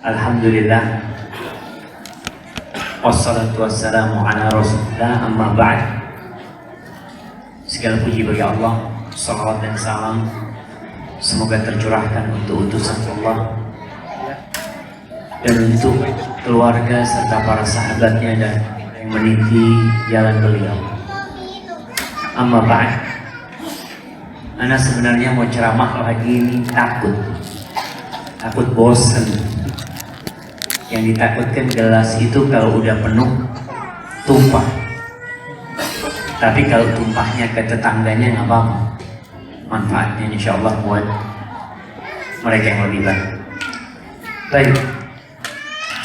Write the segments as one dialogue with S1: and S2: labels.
S1: Alhamdulillah, wassalatu wassalamu ala rasulillah, amma ba'd. Segala puji bagi Allah, salawat dan salam semoga tercurahkan untuk utusan Allah dan untuk keluarga serta para sahabatnya dan yang meniti jalan beliau. Amma ba'd. Ana sebenarnya mau ceramah lagi ini takut bosan. Yang ditakutkan gelas itu kalau udah penuh tumpah. Tapi kalau tumpahnya ke tetangganya nggak apa-apa. Manfaatnya insya Allah buat mereka yang lebih baik. Baik,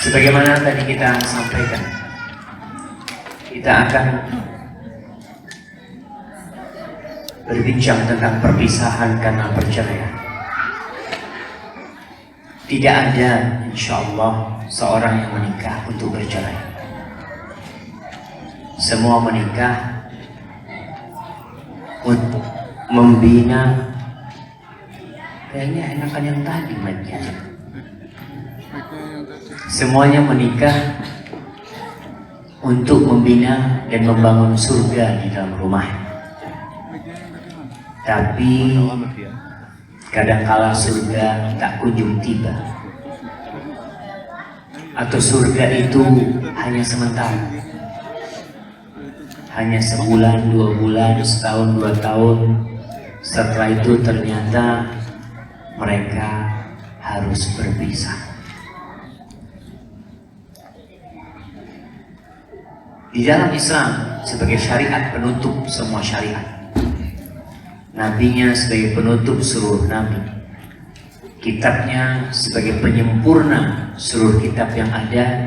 S1: sebagaimana tadi kita sampaikan, kita akan berbincang tentang perpisahan karena perceraian. Tidak ada insya Allah seorang yang menikah untuk bercerai. Semua menikah untuk membina. Kayaknya enakan yang tadi mic-nya. Semuanya menikah untuk membina dan membangun surga di dalam rumah. Tapi kadangkala surga tak kunjung tiba, atau surga itu hanya sementara, hanya sebulan, 2 bulan, setahun, 2 tahun. Setelah itu ternyata mereka harus berpisah. Di dalam Islam sebagai syariat penutup semua syariat, nabinya sebagai penutup seluruh nabi, kitabnya sebagai penyempurna seluruh kitab yang ada,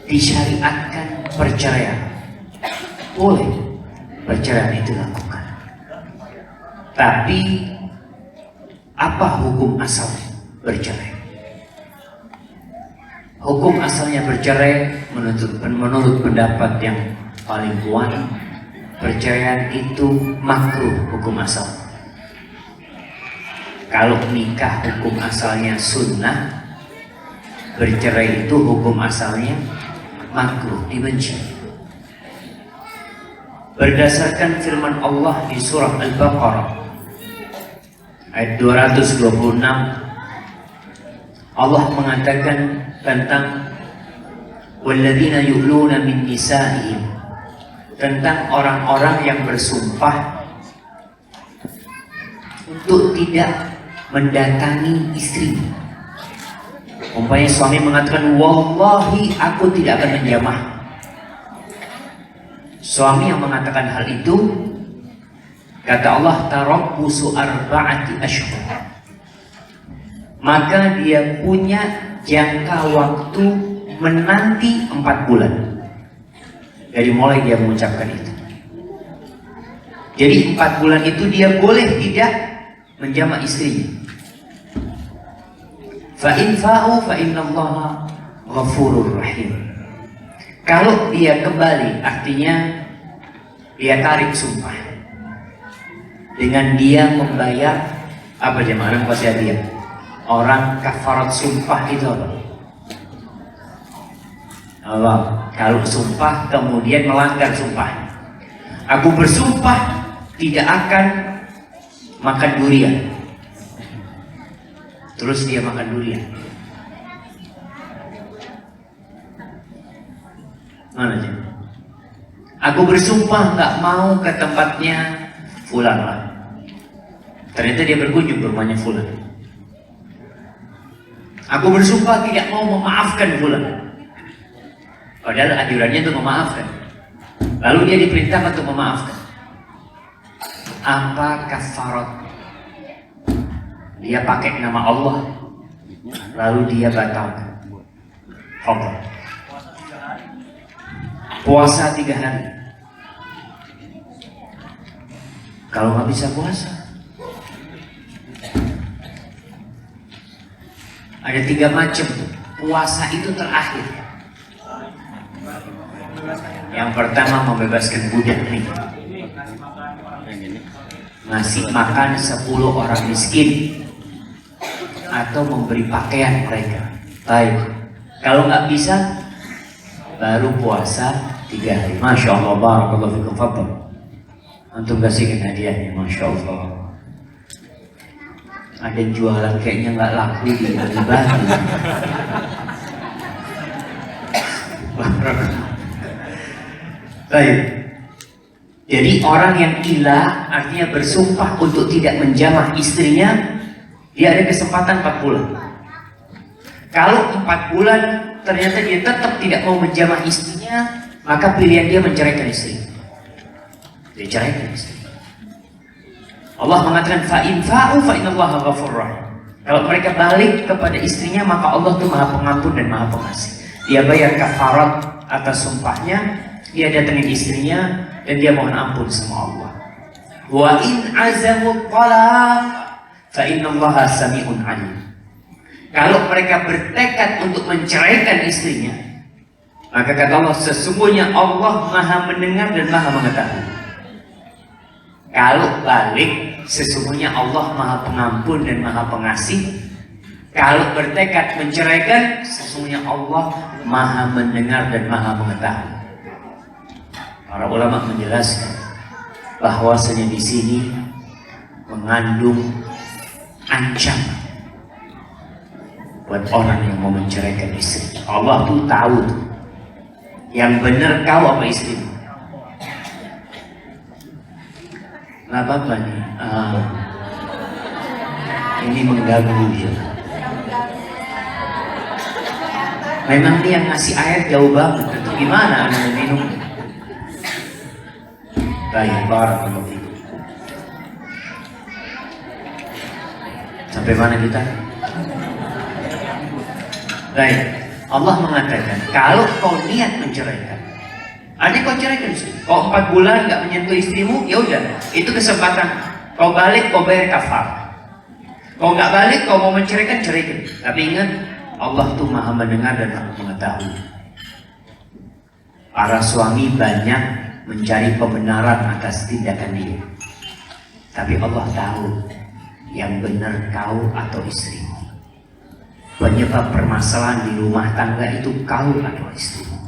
S1: disyariatkan perceraian. Boleh perceraian itu dilakukan. Tapi apa hukum asal bercerai? Hukum asalnya bercerai menurut pendapat yang paling kuat, perceraian itu makruh hukum asal. Kalau nikah hukum asalnya sunnah, bercerai itu hukum asalnya makruh, dibenci. Berdasarkan firman Allah di surah Al-Baqarah ayat 226, Allah mengatakan tentang walladzina yu'luna min nisa'ihim, tentang orang-orang yang bersumpah untuk tidak mendatangi istri. Umpamanya suami mengatakan, wallahi aku tidak akan menjamah. Suami yang mengatakan hal itu, kata Allah, tarabbusu arba'ati ashhur, maka dia punya jangka waktu menanti 4 bulan dari mulai dia mengucapkan itu. Jadi 4 bulan itu dia boleh tidak menjamah istrinya. Fa in fa'u fa innallaha ghafurur rahim. Kalau dia kembali, artinya dia tarik sumpah dengan dia membayar apa jemaah pasti dia. Orang kafarat sumpah itu apa? Allah, kalau sumpah kemudian melanggar sumpah. Aku bersumpah tidak akan makan durian. Terus dia makan durian. Mana aja? Aku bersumpah nggak mau ke tempatnya fulan lah. Ternyata dia berkunjung ke rumahnya fulan. Aku bersumpah tidak mau memaafkan fulan. Padahal anjurannya untuk memaafkan. Lalu dia diperintahkan untuk memaafkan. Apa kafarat? Dia pakai nama Allah, lalu dia batalkan. Allah. Puasa 3 hari. Kalau nggak bisa puasa, ada 3 macam. Puasa itu terakhir. Yang pertama membebaskan budak nih, ngasih makan 10 orang miskin, atau memberi pakaian mereka. Baik, kalau nggak bisa baru puasa 3 hari. Masya Allah, barakallahu fikum, fadhal. Antum kasihkan hadiahnya, Masya Allah. Ada jualan kayaknya nggak laku di Bali. Baik. Jadi orang yang gila artinya bersumpah untuk tidak menjamah istrinya, dia ada kesempatan 4 bulan. Kalau 4 bulan ternyata dia tetap tidak mau menjamah istrinya, maka pilihan dia menceraikan istri. Dia ceraikan istri. Allah mengatakan fa'in fa'u fa'inallaha ghafurur rahim. Kalau mereka balik kepada istrinya, maka Allah itu Maha Pengampun dan Maha Pengasih. Dia bayar kafarat atas sumpahnya, dia datangin istrinya dan dia mohon ampun sama Allah. Wa in azamu talaq fa'inallaha sami'un alim. Kalau mereka bertekad untuk menceraikan istrinya, maka kata Allah, sesungguhnya Allah Maha mendengar dan Maha mengetahui. Kalau balik, sesungguhnya Allah Maha Pengampun dan Maha Pengasih. Kalau bertekad menceraikan, sesungguhnya Allah Maha mendengar dan Maha mengetahui. Para ulama menjelaskan bahwasanya di sini mengandung ancaman buat orang yang mau menceraikan istri. Allah tuh tahu tuh, yang benar kau apa istrimu. Nggak apa-apa nih, ini mengganggu ya. Memang dia yang ngasih air jauh banget, itu gimana anda minum? Baik, barakallahu fikum. Sampai mana kita? Baik, Allah mengatakan kalau kau niat menceraikan, ada kau ceraikan istri. Kau 4 bulan nggak menyentuh istrimu, ya udah, itu kesempatan. Kau balik, kau bayar kafar. Kau nggak balik, kau mau menceraikan, ceraikan. Tapi ingat, Allah tuh Maha mendengar dan Maha mengetahui. Para suami banyak mencari pembenaran atas tindakan dia, tapi Allah tahu yang benar kau atau istrimu. Penyebab permasalahan di rumah tangga itu kau atau istrimu.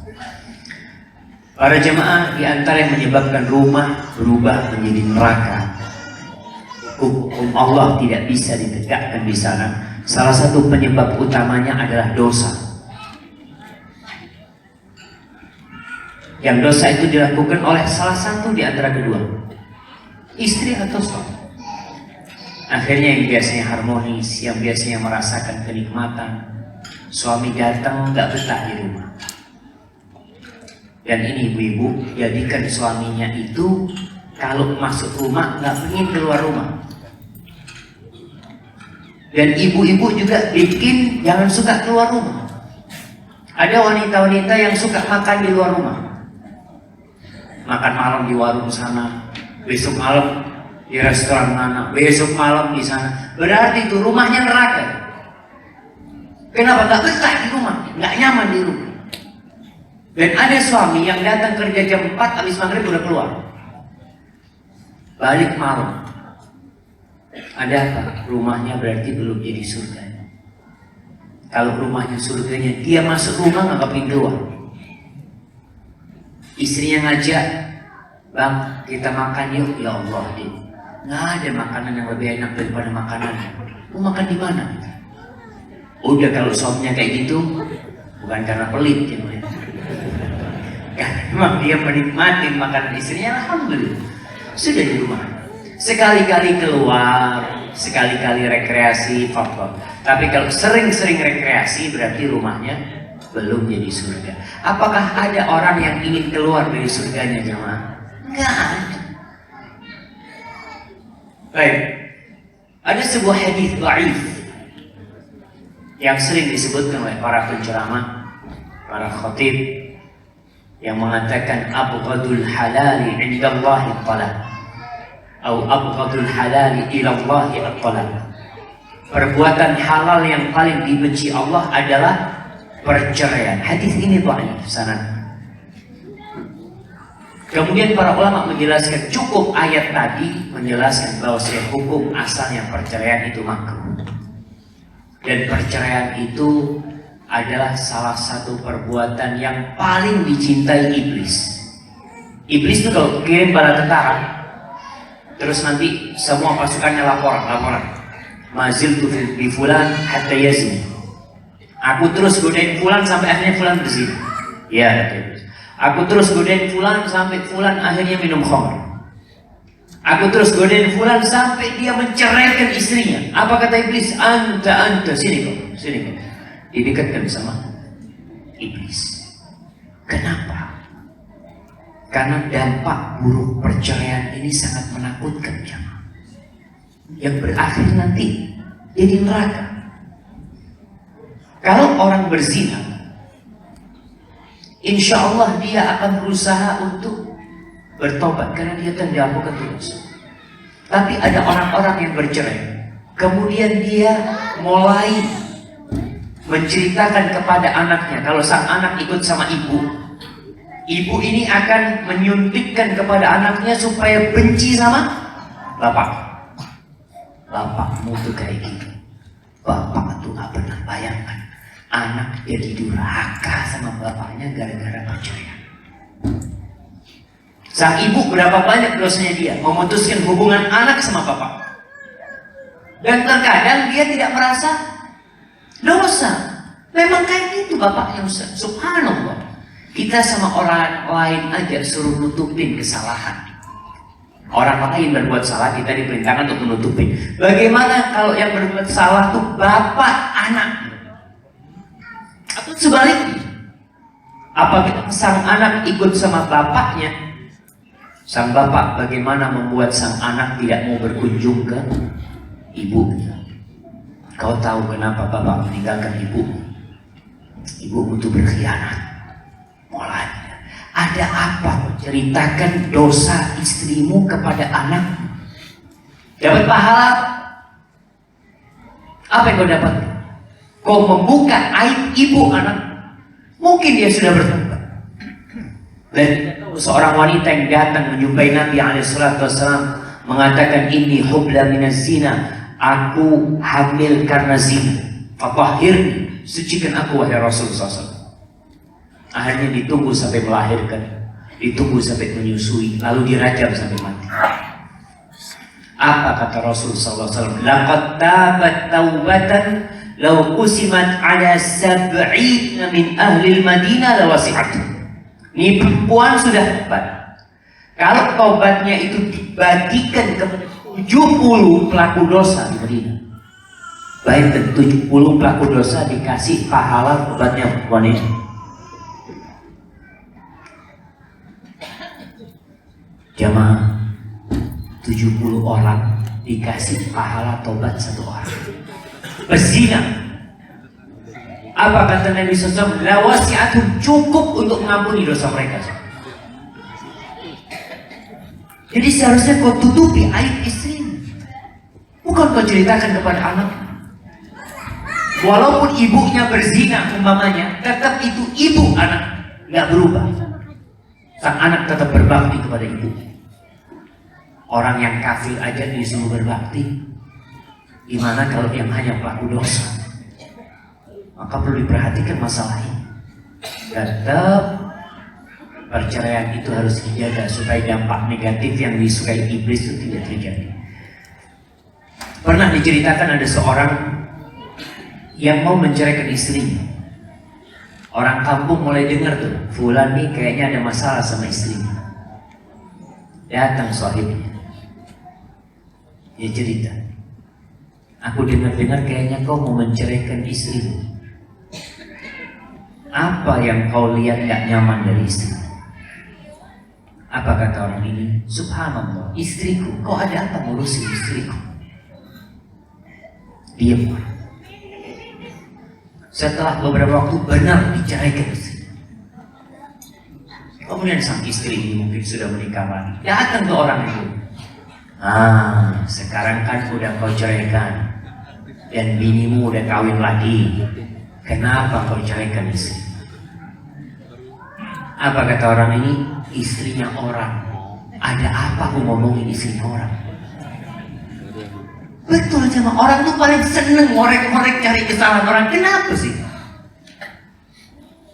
S1: Para jemaah, di antara yang menyebabkan rumah berubah menjadi neraka, hukum Allah tidak bisa ditegakkan di sana. Salah satu penyebab utamanya adalah dosa. Yang dosa itu dilakukan oleh salah satu di antara kedua, istri atau suami. Akhirnya yang biasanya harmonis, yang biasanya merasakan kenikmatan, suami datang nggak betah di rumah. Dan ini ibu-ibu, jadikan suaminya itu kalau masuk rumah nggak ingin keluar rumah. Dan ibu-ibu juga bikin jangan suka keluar rumah. Ada wanita-wanita yang suka makan di luar rumah. Makan malam di warung sana, besok malam di restoran mana, besok malam di sana. Berarti itu rumahnya neraka. Kenapa? Nggak betah di rumah, nggak nyaman di rumah. Dan ada suami yang datang kerja jam 4, habis maghrib udah keluar, balik malam. Ada apa? Rumahnya berarti belum jadi surga. Kalau rumahnya surganya, dia masuk rumah nggak kepingin keluar. Istrinya ngajak, bang kita makan yuk. Ya Allah, nggak ada makanan yang lebih enak daripada makanan. Mau makan di mana? Udah, kalau suaminya kayak gitu, bukan karena pelit ya, ya memang dia menikmati makanan istrinya, alhamdulillah sudah di rumah. Sekali-kali keluar, sekali-kali rekreasi, fadhol. Tapi kalau sering-sering rekreasi, berarti rumahnya belum jadi surga. Apakah ada orang yang ingin keluar dari surganya, jemaah? Enggak ada. Baik, ada sebuah hadis dhaif yang sering disebutkan oleh para penceramah, para khatib, yang mengatakan abghadul halali 'indallahi talaq atau abghadul halali ilallahi at-talaq. Perbuatan halal yang paling dibenci Allah adalah perceraian. Hadis ini dhaif sanad. Kemudian para ulama menjelaskan, cukup ayat tadi menjelaskan bahwa hukum asalnya perceraian itu makruh. Dan perceraian itu adalah salah satu perbuatan yang paling dicintai iblis. Iblis itu kalau kirim bala tentara, terus nanti semua pasukannya laporan. Mazil tu bi fulan hatta yazni. Aku terus godain fulan sampai akhirnya fulan berzina. Ya, kata iblis. Aku terus godain fulan sampai fulan akhirnya minum khamr. Aku terus godain fulan sampai dia menceraikan istrinya. Apa kata iblis? Anta, sini kau. Didekatkan sama iblis. Kenapa? Karena dampak buruk perceraian ini sangat menakutkan jemaah. Yang berakhir nanti jadi neraka. Kalau orang berzina, insya Allah dia akan berusaha untuk bertobat karena dia akan diampunkan dosa. Tapi ada orang-orang yang bercerai, kemudian dia mulai menceritakan kepada anaknya. Kalau sang anak ikut sama ibu ini akan menyuntikkan kepada anaknya supaya benci sama bapak. Bapakmu tuh kayak gitu. Bapak tuh gak pernah bayangkan anak jadi durhaka sama bapaknya gara-gara perceraian. Sang ibu berapa banyak dosanya dia memutuskan hubungan anak sama bapak. Dan terkadang dia tidak merasa dosa. Memang kayak gitu bapaknya Ustaz. Subhanallah. Kita sama orang lain aja suruh nutupin kesalahan. Orang lain berbuat salah, kita diperintahkan untuk menutupin. Bagaimana kalau yang berbuat salah tuh bapak anak? Atau sebaliknya? Apabila sang anak ikut sama bapaknya, sang bapak bagaimana membuat sang anak tidak mau berkunjung ke ibunya? Kau tahu kenapa bapak meninggalkan ibu? Ibumu itu berkhianat. Mulai ada apa? Ceritakan dosa istrimu kepada anak. Dapat pahala. Apa yang kau dapat? Kau membuka aib ibu anak. Mungkin dia sudah bertobat. Dan seorang wanita yang datang menjumpai Nabi SAW mengatakan, ini hubla minaz zina. Aku hamil karena zina. Fatahhirni, sucikan aku wahai Rasulullah SAW. Akhirnya ditunggu sampai melahirkan, ditunggu sampai menyusui, lalu dirajam sampai mati. Apa kata Rasulullah SAW? Laqad tabat taubatan law qusimat ala sab'ina min ahli al-Madinah lawasi'atuh. Ini perempuan sudah tobat. Kalau tobatnya itu dibagikan kepada 70 pelaku dosa di Madinah, baik 70 pelaku dosa dikasih pahala tobatnya perempuan ini. Jamaah, 70 orang dikasih pahala tobat 1 orang. Berzina. Apa kata Nabi SAW? Lawasi'atuh, cukup untuk mengampuni dosa mereka. Jadi seharusnya kau tutupi aib istri, bukan kau ceritakan kepada anak. Walaupun ibunya berzina umpamanya, tetap itu ibu anak, nggak berubah. Sang anak tetap berbakti kepada ibu. Orang yang kafir aja disuruh berbakti, gimana kalau yang hanya pelaku dosa? Maka perlu diperhatikan masalah ini. Tetap perceraian itu harus dijaga supaya dampak negatif yang disukai iblis itu tidak terjadi. Pernah diceritakan ada seorang yang mau menceraikan istrinya. Orang kampung mulai dengar tuh, fulan nih kayaknya ada masalah sama istrinya. Datang sahibnya, dia cerita, aku dengar-dengar kayaknya kau mau menceraikan istrimu. Apa yang kau lihat gak nyaman dari istri? Apa kata orang ini? Subhanallah, istriku, kau ada apa ngurusin istriku? Diam. Setelah beberapa waktu benar diceraikan istri. Kemudian sang istri ini mungkin sudah menikah lagi. Datang ke orang itu. Sekarang kan udah kau ceraikan dan binimu udah kawin lagi. Kenapa kau ceraikan istri? Apa kata orang ini? Istrinya orang. Ada apa aku ngomongin istrinya orang? Betul aja, orang tuh paling seneng ngorek-ngorek cari kesalahan orang. Kenapa sih?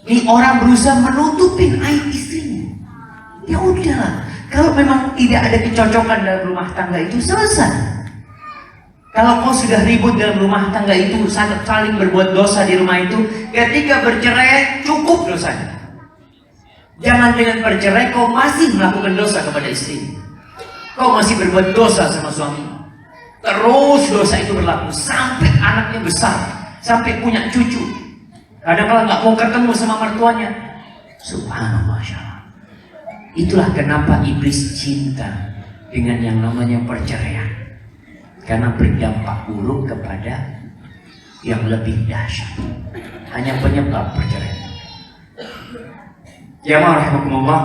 S1: Ini orang berusaha menutupin aib istrinya. Ya udahlah, kalau memang tidak ada kecocokan dalam rumah tangga itu, selesai. Kalau kau sudah ribut dalam rumah tangga itu, saling berbuat dosa di rumah itu, ketika bercerai cukup dosanya. Jangan dengan bercerai kau masih melakukan dosa kepada istri. Kau masih berbuat dosa sama suami. Terus dosa itu berlaku sampai anaknya besar, sampai punya cucu. Kadang-kadang nggak mau ketemu sama mertuanya. Subhanallah, Masya Allah. Itulah kenapa iblis cinta dengan yang namanya perceraian. Karena berdampak buruk kepada yang lebih dahsyat. Hanya penyebab perceraian. Jamaah rahimakumullah.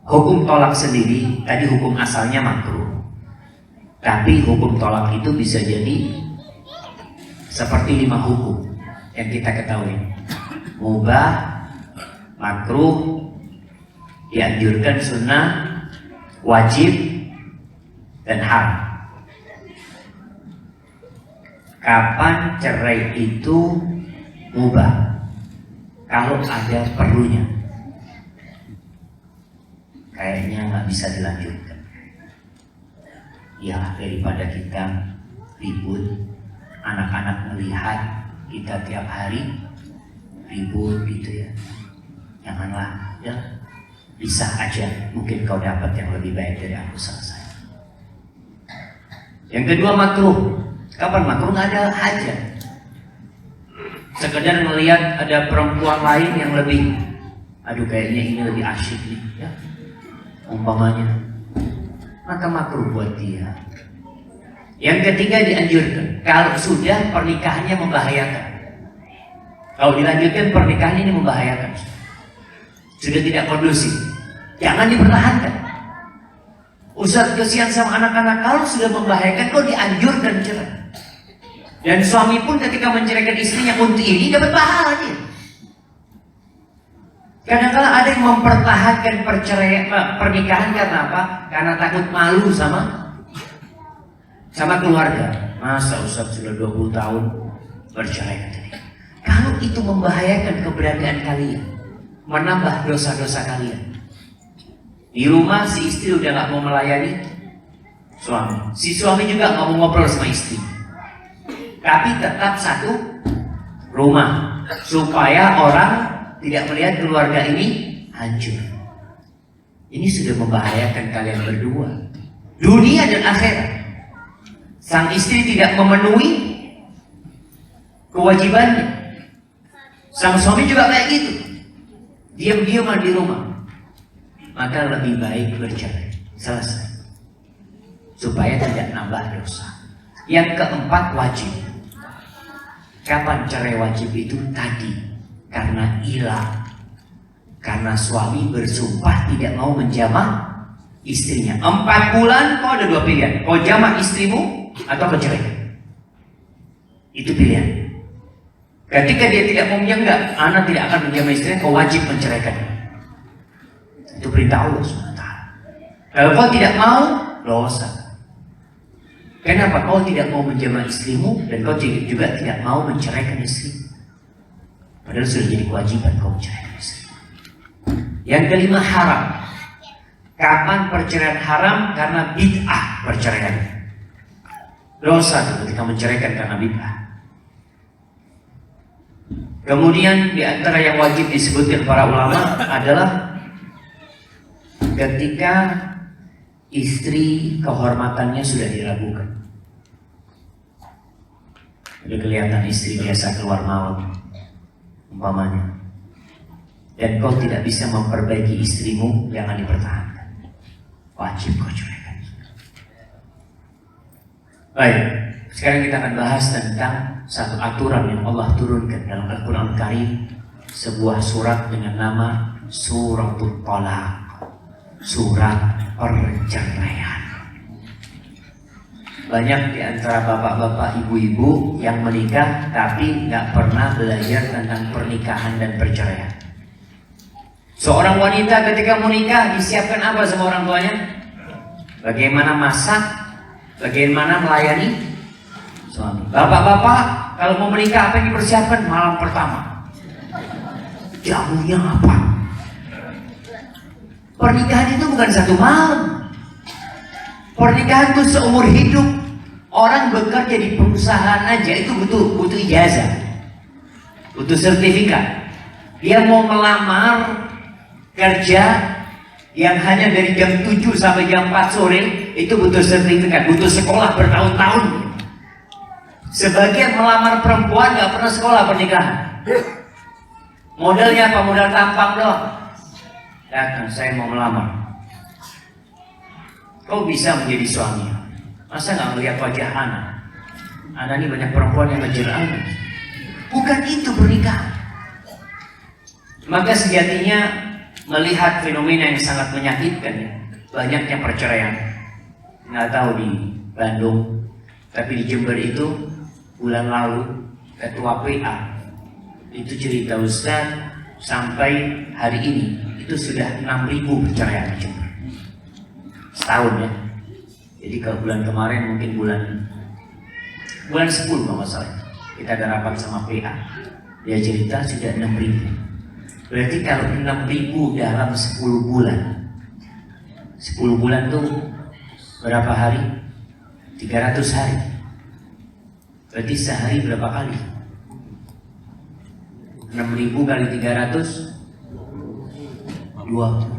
S1: Hukum tolak sendiri, tadi hukum asalnya makruh. Tapi hukum tolak itu bisa jadi seperti 5 hukum yang kita ketahui. Mubah, makruh, dianjurkan, sunnah, wajib, dan haram. Kapan cerai itu mubah? Kalau ada perlunya. Kayaknya nggak bisa dilanjutkan. Ya, daripada kita ribut, anak-anak melihat kita tiap hari ribut gitu ya. Janganlah, ya. Bisa aja, mungkin kau dapat yang lebih baik dari aku, selesai. Yang kedua makruh. Kapan makruh? Nggak ada hajat. Sekedar melihat ada perempuan lain yang lebih, aduh kayaknya ini lebih asyik nih, ya. Umpamanya, maka makruh buat dia. Yang ketiga dianjurkan, kalau sudah pernikahannya membahayakan. Kalau dilanjutkan pernikahan ini membahayakan, sudah tidak kondusif, jangan dipertahankan. Ustaz kesian sama anak-anak, kalau sudah membahayakan kok dianjurkan cerai. Dan suami pun ketika menceraikan istrinya untuk ini dapat pahala dia. Kadang-kadang ada yang mempertahankan pernikahan karena apa? Karena takut malu sama keluarga. Masa Ustaz sudah 20 tahun bercerai katanya. Kalau itu membahayakan keberadaan kalian, menambah dosa-dosa kalian. Di rumah si istri udah gak mau melayani suami, si suami juga gak mau ngobrol sama istri. Tapi tetap satu rumah, supaya orang tidak melihat keluarga ini hancur. Ini sudah membahayakan kalian berdua, dunia dan akhirat. Sang istri tidak memenuhi kewajibannya, sang suami juga kayak gitu, diam-diaman di rumah. Maka lebih baik bercerai, selesai, supaya tidak nambah dosa. Yang keempat wajib. Kapan cerai wajib itu? Tadi, karena ilah, karena suami bersumpah tidak mau menjamah istrinya 4 bulan. Kau ada 2 pilihan, kau jamah istrimu atau kau cerai. Itu pilihan. Ketika dia tidak mau menjamah, anak tidak akan menjamah istrinya, kau wajib menceraikan. Itu perintah Allah SWT. Kalau kau tidak mau, dosa. Kenapa? Kau tidak mau menjamah istrimu dan kau juga tidak mau menceraikan istri. Padahal sudah jadi kewajiban kau menceraikan istri. Yang kelima haram. Kapan perceraian haram? Karena bid'ah perceraian. Dosa itu ketika menceraikan karena bid'ah. Kemudian di antara yang wajib disebutkan para ulama adalah ketika istri kehormatannya sudah diragukan. Udah kelihatan istri biasa keluar malam umpamanya, dan kau tidak bisa memperbaiki istrimu, jangan dipertahankan. Wajib kau ceraikan. Baik, sekarang kita akan bahas tentang satu aturan yang Allah turunkan dalam Al-Quran Karim, sebuah surat dengan nama Suratul Talaq, surat perceraian. Banyak di antara bapak-bapak, ibu-ibu yang menikah tapi nggak pernah belajar tentang pernikahan dan perceraian. Seorang wanita ketika menikah disiapkan apa sama orang tuanya? Bagaimana masak, bagaimana melayani suami. Bapak-bapak kalau mau menikah apa yang dipersiapkan? Malam pertama jamunya apa? Pernikahan itu bukan satu malam. Pernikahan itu seumur hidup. Orang bekerja di perusahaan aja itu butuh ijazah, butuh sertifikat. Dia mau melamar kerja yang hanya dari jam 7 sampai jam 4 sore itu butuh sertifikat, butuh sekolah bertahun-tahun. Sebagian melamar perempuan nggak pernah sekolah pernikahan. Modalnya apa? Modal tampang doang. Datang, saya mau melamar. Kau bisa menjadi suami? Masa nggak melihat wajah anak? Anak ini banyak perempuan yang ngejar anak. Bukan itu pernikahan. Maka sejatinya melihat fenomena yang sangat menyakitkan, ya. Banyaknya perceraian. Nggak tahu di Bandung, tapi di Jember itu bulan lalu ketua PA itu cerita, Ustaz, sampai hari ini itu sudah 6.000 perceraian di Jember setahun ya. Jadi kalau bulan kemarin mungkin bulan 10 kalau nggak salah kita ada rapat sama PA, dia cerita sudah 6.000. Berarti kalau 6.000 dalam 10 bulan 10 bulan tuh berapa hari? 300 hari. Berarti sehari berapa kali? 6.000 kali 300 20.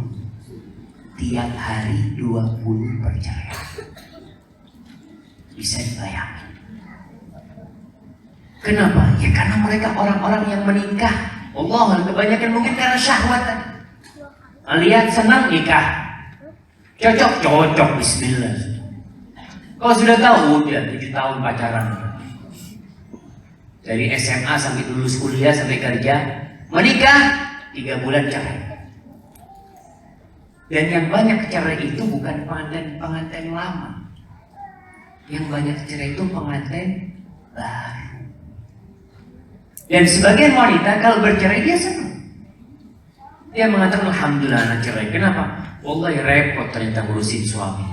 S1: Tiap hari 20 perceraian. Bisa dibayangkan. Kenapa? Ya karena mereka orang-orang yang menikah. Allah, kebanyakan mungkin karena syahwat. Lihat senang nikah. Cocok, bismillah. Kalau sudah tahu, udah 7 tahun pacaran. Dari SMA sampai lulus kuliah sampai kerja, menikah 3 bulan cerai. Dan yang banyak cerai itu bukan pengantin lama. Yang banyak cerai itu pengantin baru. Dan sebagian wanita kalau bercerai dia senang. Dia mengatakan alhamdulillah anak cerai. Kenapa? Wallahi repot ternyata ngurusin suami.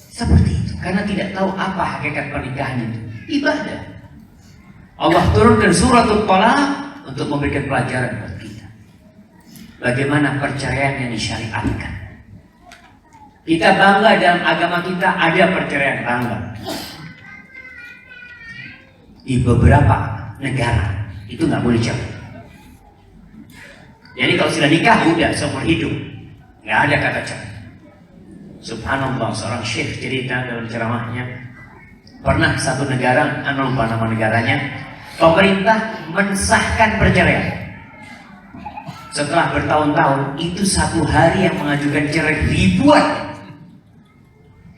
S1: Seperti itu. Karena tidak tahu apa hakikat pernikahan itu. Ibadah. Allah turunkan suratul Talaq untuk memberikan pelajaran buat kita. Bagaimana perceraian yang disyariatkan. Kita bangga dalam agama kita ada perceraian, bangga. Di beberapa negara itu nggak boleh cerai. Jadi kalau sudah nikah udah seumur hidup, nggak ada kata cerai. Subhanallah, seorang syekh cerita dalam ceramahnya, pernah satu negara, lupa nama negaranya, pemerintah mensahkan perceraian. Setelah bertahun-tahun, itu satu hari yang mengajukan cerai ribuan.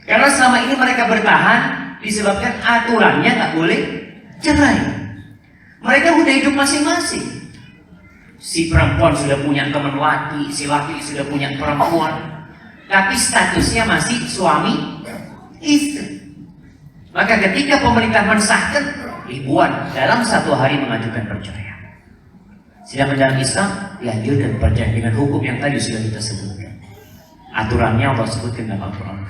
S1: Karena selama ini mereka bertahan disebabkan aturannya nggak boleh cerai. Mereka udah hidup masing-masing. Si perempuan sudah punya teman laki, si laki sudah punya perempuan, tapi statusnya masih suami istri. Maka ketika pemerintah mensahkan, ribuan dalam satu hari mengajukan perceraian. Sedangkan dalam Islam dianjurkan perceraian dengan hukum yang tadi sudah kita sebutkan. Aturannya Allah sebutkan dalam Al-Quran.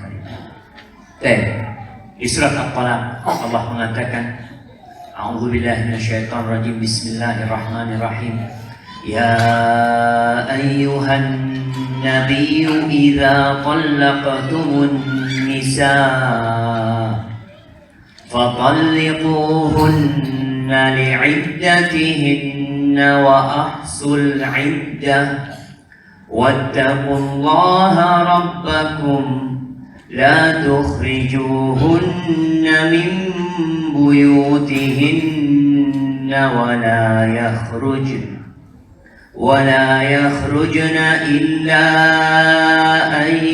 S1: Di surat Al-Talaq Allah mengatakan, A'udzubillahi minasyaitonir rajim, Bismillahirrahmanirrahim. Ya ayyuhan nabiyyu idza talaqtumun nisaa fatalliquhunna li'iddatihinna wa ahsul 'iddah wattaqullaha rabbakum la tukhrijuhunna min buyutihinna ولا يخرجن إلا أن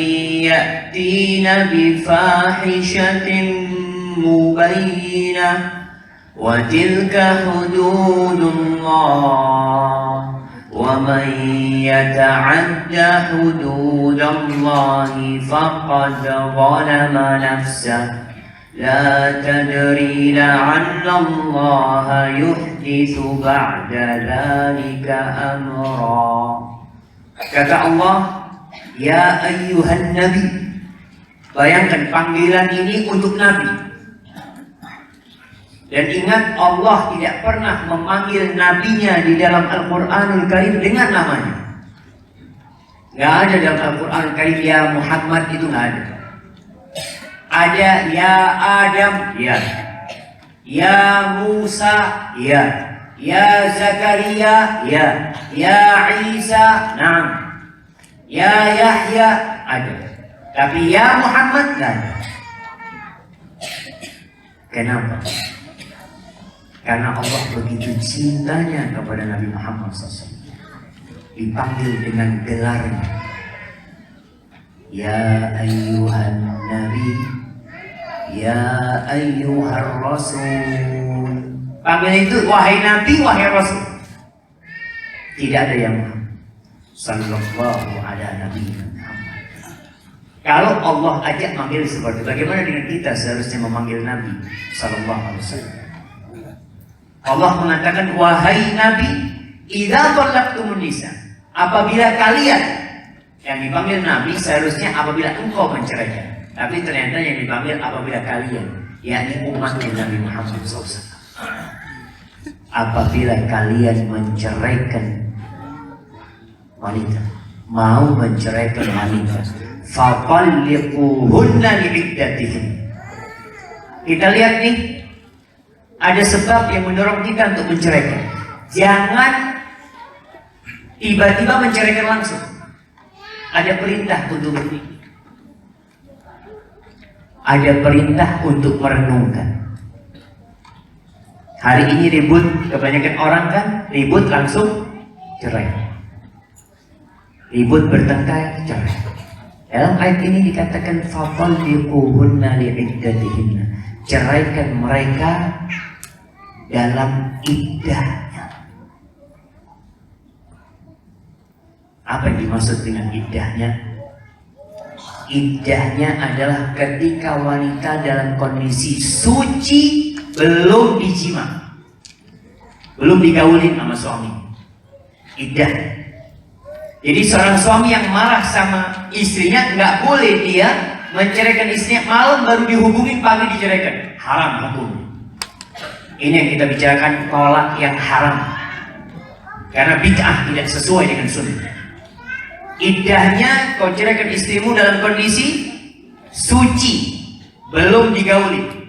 S1: يأتين بفاحشة مبينة وتلك حدود الله ومن يتعد حدود الله فقد ظلم نفسه لا تدري لعل الله يحدث بعد ذلك أمرا. Kata Allah, Ya ayyuhan nabi. Bayangkan panggilan ini untuk nabi. Dan ingat, Allah tidak pernah memanggil nabinya di dalam Al-Quranul Karim dengan namanya. Nggak ada dalam Al-Quranul Karim ya Muhammad, itu nggak ada. Ada ya Adam, ya. Ya Musa, ya. Ya Zakaria, ya. Ya Isa, nah. Ya Yahya, ada. Tapi ya Muhammad nggak ada. Kenapa? Karena Allah begitu cintanya kepada Nabi Muhammad SAW. Dipanggil dengan gelarnya. Ya ayyuhan Nabi, ya ayyuhar Rasul. Panggil itu wahai Nabi, wahai Rasul. Tidak ada yang sallallahu ala Nabi Muhammad. Kalau Allah ajak manggil seperti itu, bagaimana dengan kita seharusnya memanggil Nabi sallallahu alaihi wasallam? Allah mengatakan, wahai Nabi, idza talaqtumun nisa, apabila kalian, yang dipanggil Nabi seharusnya apabila engkau menceraikan. Tapi ternyata yang dipanggil apabila kalian, yakni umat Nabi Muhammad SAW. Apabila kalian menceraikan wanita, mau menceraikan wanita, fatalliquhunna li'iddatihin. Kita lihat nih, ada sebab yang mendorong kita untuk menceraikan. Jangan tiba-tiba menceraikan langsung. Ada perintah untuk ini. Ada perintah untuk merenungkan. Hari ini ribut, kebanyakan orang kan ribut langsung cerai. Ribut bertengkar cerai. Dalam ayat ini dikatakan fatalliquhunna li'iddatihinna. Ceraikan mereka dalam iddahnya. Apa yang dimaksud dengan iddahnya? Iddahnya adalah ketika wanita dalam kondisi suci, belum dijima, belum digaulin sama suami. Iddah. Jadi seorang suami yang marah sama istrinya, nggak boleh dia menceraikan istrinya malam baru dihubungin, pagi diceraikan. Haram hukum. Ini yang kita bicarakan, tolak yang haram. Karena bid'ah, tidak sesuai dengan sunnah. Iddahnya, kau ceraikan istrimu dalam kondisi suci, belum digauli.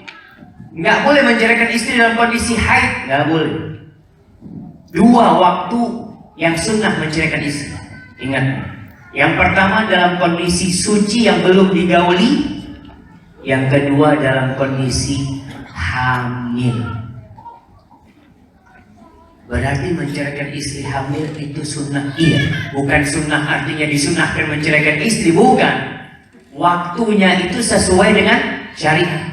S1: Nggak boleh menceraikan istri dalam kondisi haid, nggak boleh. Dua waktu yang sunnah menceraikan istri. Ingat, yang pertama dalam kondisi suci yang belum digauli. Yang kedua dalam kondisi hamil. Berarti menceraikan istri hamil itu sunnah? Iya. Bukan sunnah artinya disunahkan menceraikan istri, bukan. Waktunya itu sesuai dengan syariat.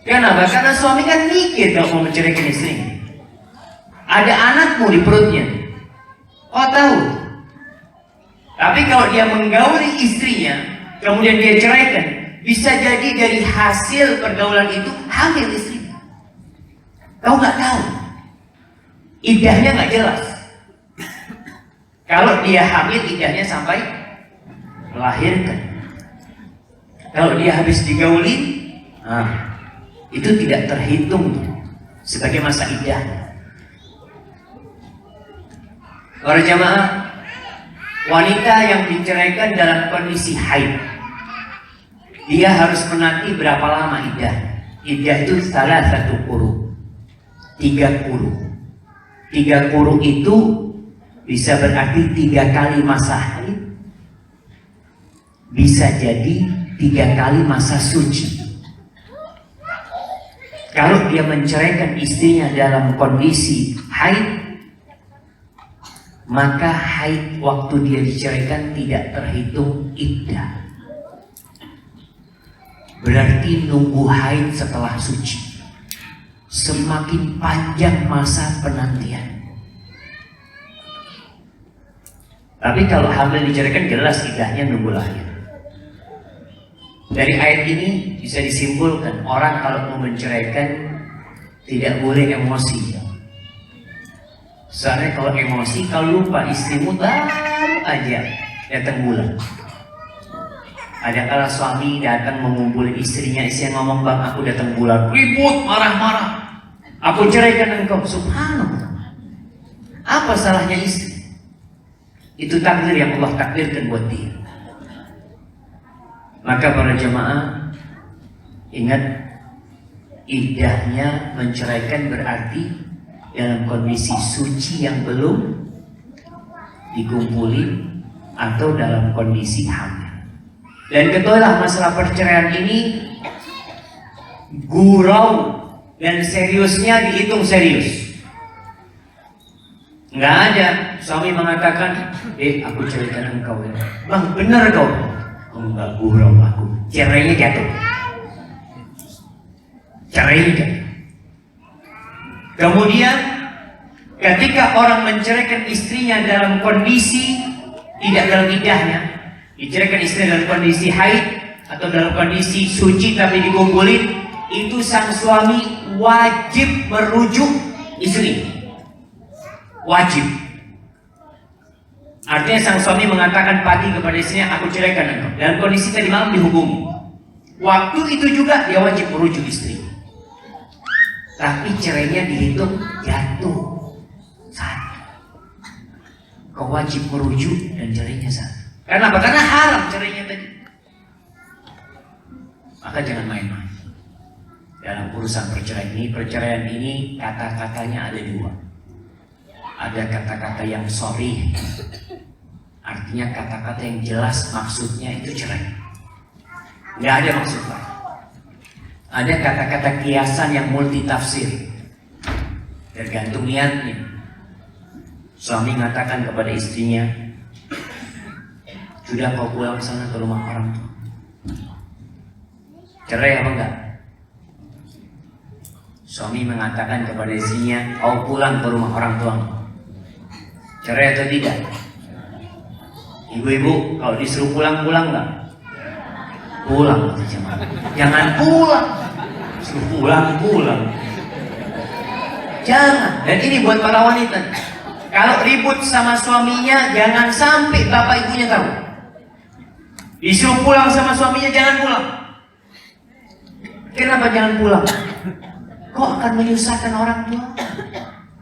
S1: Kenapa? Karena suami kan mikir kalau mau menceraikan istrinya. Ada anakmu di perutnya. Oh tahu. Tapi kalau dia menggauli istrinya, kemudian dia ceraikan, bisa jadi dari hasil pergaulan itu hamil istrinya. Kau nggak tahu. Iddahnya nggak jelas. Kalau dia hamil, iddahnya sampai melahirkan. Kalau dia habis digauli, itu tidak terhitung sebagai masa iddah. Para jamaah, wanita yang diceraikan dalam kondisi haid, dia harus menanti berapa lama iddah? Iddah itu salah satu quru, 3 quru. 3 quru itu bisa berarti 3 kali masa haid, bisa jadi 3 kali masa suci. Kalau dia menceraikan istrinya dalam kondisi haid, maka haid waktu dia diceraikan tidak terhitung iddah. Berarti nunggu haid setelah suci. Semakin panjang masa penantian. Tapi kalau hamil diceraikan jelas iddahnya nunggu lahir. Dari ayat ini bisa disimpulkan orang kalau mau menceraikan tidak boleh emosi. Soalnya kalau emosi, kalau lupa istrimu baru aja datang bulan, Ada kala suami datang mengumpulin istrinya ngomong, "Bang, aku datang bulan." Ribut, marah-marah. "Aku ceraikan engkau." Subhanallah. Apa salahnya istri? Itu takdir yang Allah takdirkan buat dia. Maka para jemaah, ingat, iddahnya menceraikan berarti dalam kondisi suci yang belum dikumpulin atau dalam kondisi hamil. Dan ketahuilah masalah perceraian ini gurau dan seriusnya dihitung serius. Nggak ada suami mengatakan, aku ceraikan engkau ya. Bang, benar kau? Enggak, gurau aku. Cerainya jatuh. Cerainya jatuh. Kemudian ketika orang menceraikan istrinya dalam kondisi tidak dalam iddahnya, diceraikan istri dalam kondisi haid atau dalam kondisi suci tapi dikumpulin, itu sang suami wajib merujuk istri. Wajib. Artinya sang suami mengatakan pagi kepada istrinya, "Aku ceraikan engkau." Dalam kondisi tadi malam dihubungi. Waktu itu juga dia wajib merujuk istri. Tapi cerainya dihitung jatuh satu. Kau wajib merujuk dan cerainya satu. Kenapa? Karena haram cerainya tadi. Maka jangan main-main dalam urusan perceraian ini kata-katanya ada dua. Ada kata-kata yang sorry, artinya kata-kata yang jelas maksudnya itu cerai, nggak ada maksud lain. Ada kata-kata kiasan yang multi tafsir, tergantung niatnya. Suami mengatakan kepada istrinya, "Sudah kau pulang sana ke rumah orang tua." Cerai apa enggak? Suami mengatakan kepada istrinya, "Kau pulang ke rumah orang tua." Cerai atau tidak? Ibu-ibu kalau disuruh pulang enggak? Pulang. Jangan pulang. Suruh pulang. Jangan. Dan ini buat para wanita. Kalau ribut sama suaminya, jangan sampai bapak ibunya tahu. Disuruh pulang sama suaminya, jangan pulang. Kenapa jangan pulang? Kok akan menyusahkan orang tua?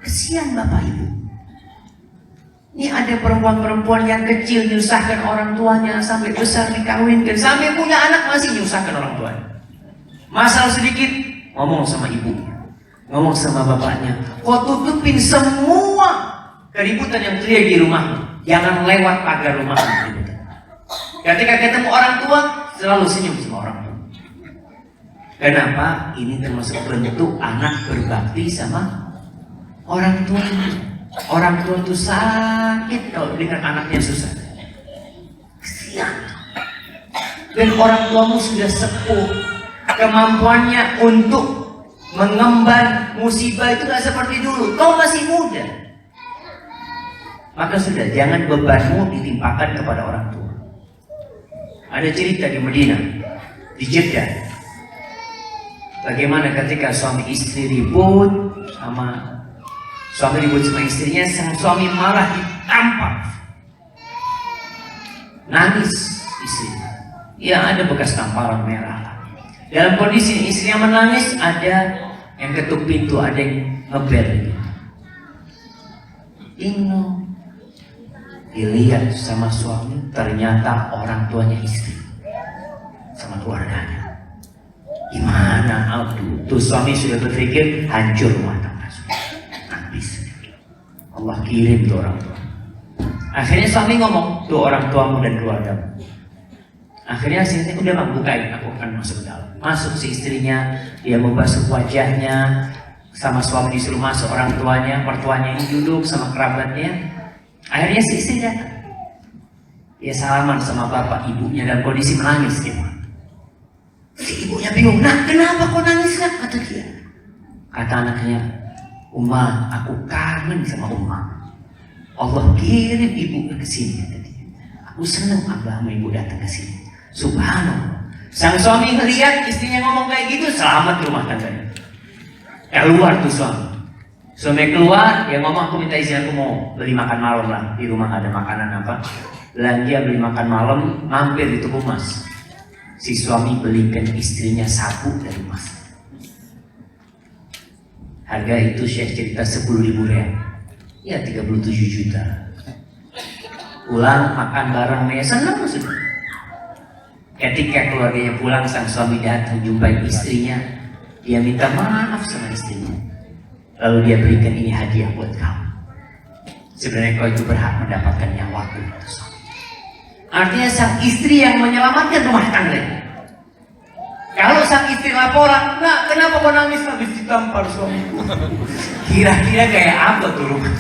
S1: Kesian bapak ibu. Ini ada perempuan-perempuan yang kecil nyusahkan orang tuanya sampai besar dikawinkan, sampai punya anak masih nyusahkan orang tuanya. Masalah sedikit ngomong sama ibunya, ngomong sama bapaknya, kok tutupin semua keributan yang terjadi di rumah. Jangan lewat pagar rumah. Ketika ketemu orang tua selalu senyum sama orang tua. Kenapa? Ini termasuk bentuk anak berbakti sama orang tua. Orang tua itu sakit kalau dengar anaknya susah. Kesian. Dan orang tuamu sudah sepuh, kemampuannya untuk mengemban musibah itu tidak seperti dulu. Kau masih muda. Maka sudah, jangan bebanmu ditimpakan kepada orang tua. Ada cerita di Madinah, di Jeddah, bagaimana ketika suami istri ribut sama istrinya, sang suami malah ditampar, nangis istri. Ya, ada bekas tamparan merah. Dalam kondisi istrinya menangis, ada yang ketuk pintu, ada yang ngebel. Dilihat sama suami, ternyata orang tuanya istri sama keluarganya. Gimana? Aduh, tuh suami sudah berpikir hancur rumah tangga, habis. Allah kirim tuh orang tua. Akhirnya suami ngomong, tuh orang tuamu dan keluargamu. Akhirnya istrinya udah bang, bukain, aku akan masuk ke dalam. Masuk si istrinya, dia membasuh wajahnya, sama suami disuruh masuk orang tuanya, mertuanya ini duduk sama kerabatnya. Akhirnya si istri datang. Dia salaman sama bapak ibunya dalam kondisi menangis dia. Si ibunya bingung, "Nak, kenapa kau nangis, Nak?" kata dia. Kata anaknya, "Umma, aku kangen sama Umma. Allah kirim ibu ke sini," kata dia. "Aku senang abah sama ibu datang ke sini." Subhanallah. Sang suami ngelihat istrinya ngomong kayak gitu, selamat rumah tangganya. Keluar tuh suami. Suami keluar, dia ngomong, "Aku minta izin, aku mau beli makan malam lah. Di rumah ada makanan apa. Belanja beli makan malam, mampir di toko emas. si suami belikan istrinya sapu dari emas. Harga itu Syekh cerita 10.000 real. Ya 37 juta. Pulang makan bareng, ya senang sudah. Ketika keluarganya pulang, sang suami datang jumpai istrinya. Dia minta maaf sama istrinya. Lalu dia berikan, ini hadiah buat kamu. Sebenarnya kau itu berhak mendapatkan nyawaku itu suami. Artinya sang istri yang menyelamatkan rumah tangga. Kalau sang istri laporan, nah kenapa kau nangis habis ditampar suamiku? Kira-kira kayak apa tuh rumah?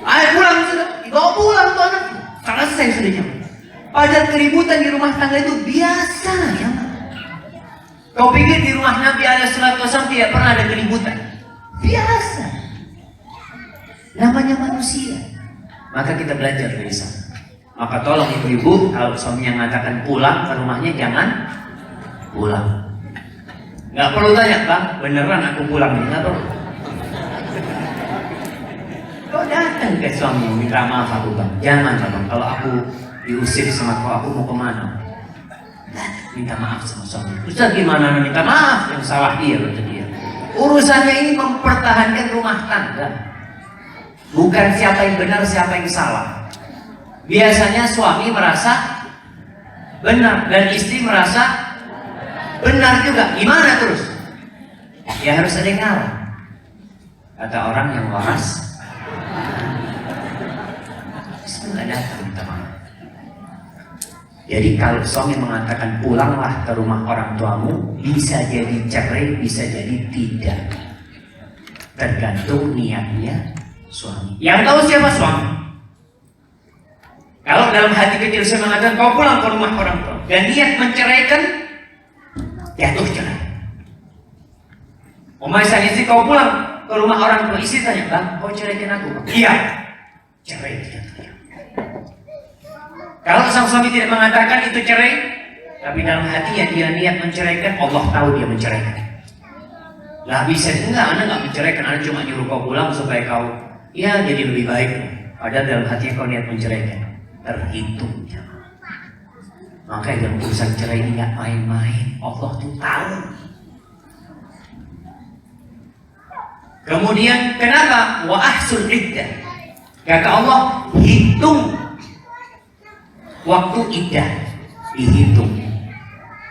S1: Ayo pulang sudah, dibawa pulang tuh anak. Selesai sudah jam. Padahal keributan di rumah tangga itu biasa ya. Kau pikir di rumah Nabi SAW tidak pernah ada keributan? Biasa. Namanya manusia. Maka kita belajar dari sana. Maka tolong ibu-ibu, kalau suaminya mengatakan pulang ke rumahnya, jangan pulang. Gak perlu tanya, Bang, beneran aku pulang nih? Gak perlu. Kau datang ke suami, minta maaf aku Bang. Jangan Bang, kalau aku diusir sama kau, aku mau kemana? Minta maaf sama suami. Ustaz gimana minta maaf? Yang salah dia, kata dia. Urusannya ini mempertahankan rumah tangga. Bukan siapa yang benar, siapa yang salah. Biasanya suami merasa benar dan istri merasa benar juga. Gimana terus? Ya harus ada yang ngalah. Kata orang yang waras, nggak datang minta maaf. Jadi kalau suami mengatakan pulanglah ke rumah orang tuamu, bisa jadi cerai, bisa jadi tidak. Tergantung niatnya suami. Yang tahu siapa suami? Kalau dalam hati kecil saya mengatakan kau pulang ke rumah orang tua dan niat menceraikan, jatuh cerai. Umay sang istri kau pulang ke rumah orang tua, istri tanya, Bang, kau ceraikan aku? Bang? Iya. Cerai jatuh. Kalau sang suami tidak mengatakan itu cerai, tapi dalam hatinya dia niat menceraikan, Allah tahu dia menceraikan. Lah bisa enggak, Anda enggak menceraikan, Anda cuma nyuruh kau pulang supaya kau ya jadi lebih baik. Padahal dalam hatinya kau niat menceraikan. Terhitung ya. Maka dalam urusan cerai ini nggak main-main. Allah tuh tahu. Kemudian kenapa? Wa ahsul iddah. Kata Allah, hitung waktu iddah, dihitung.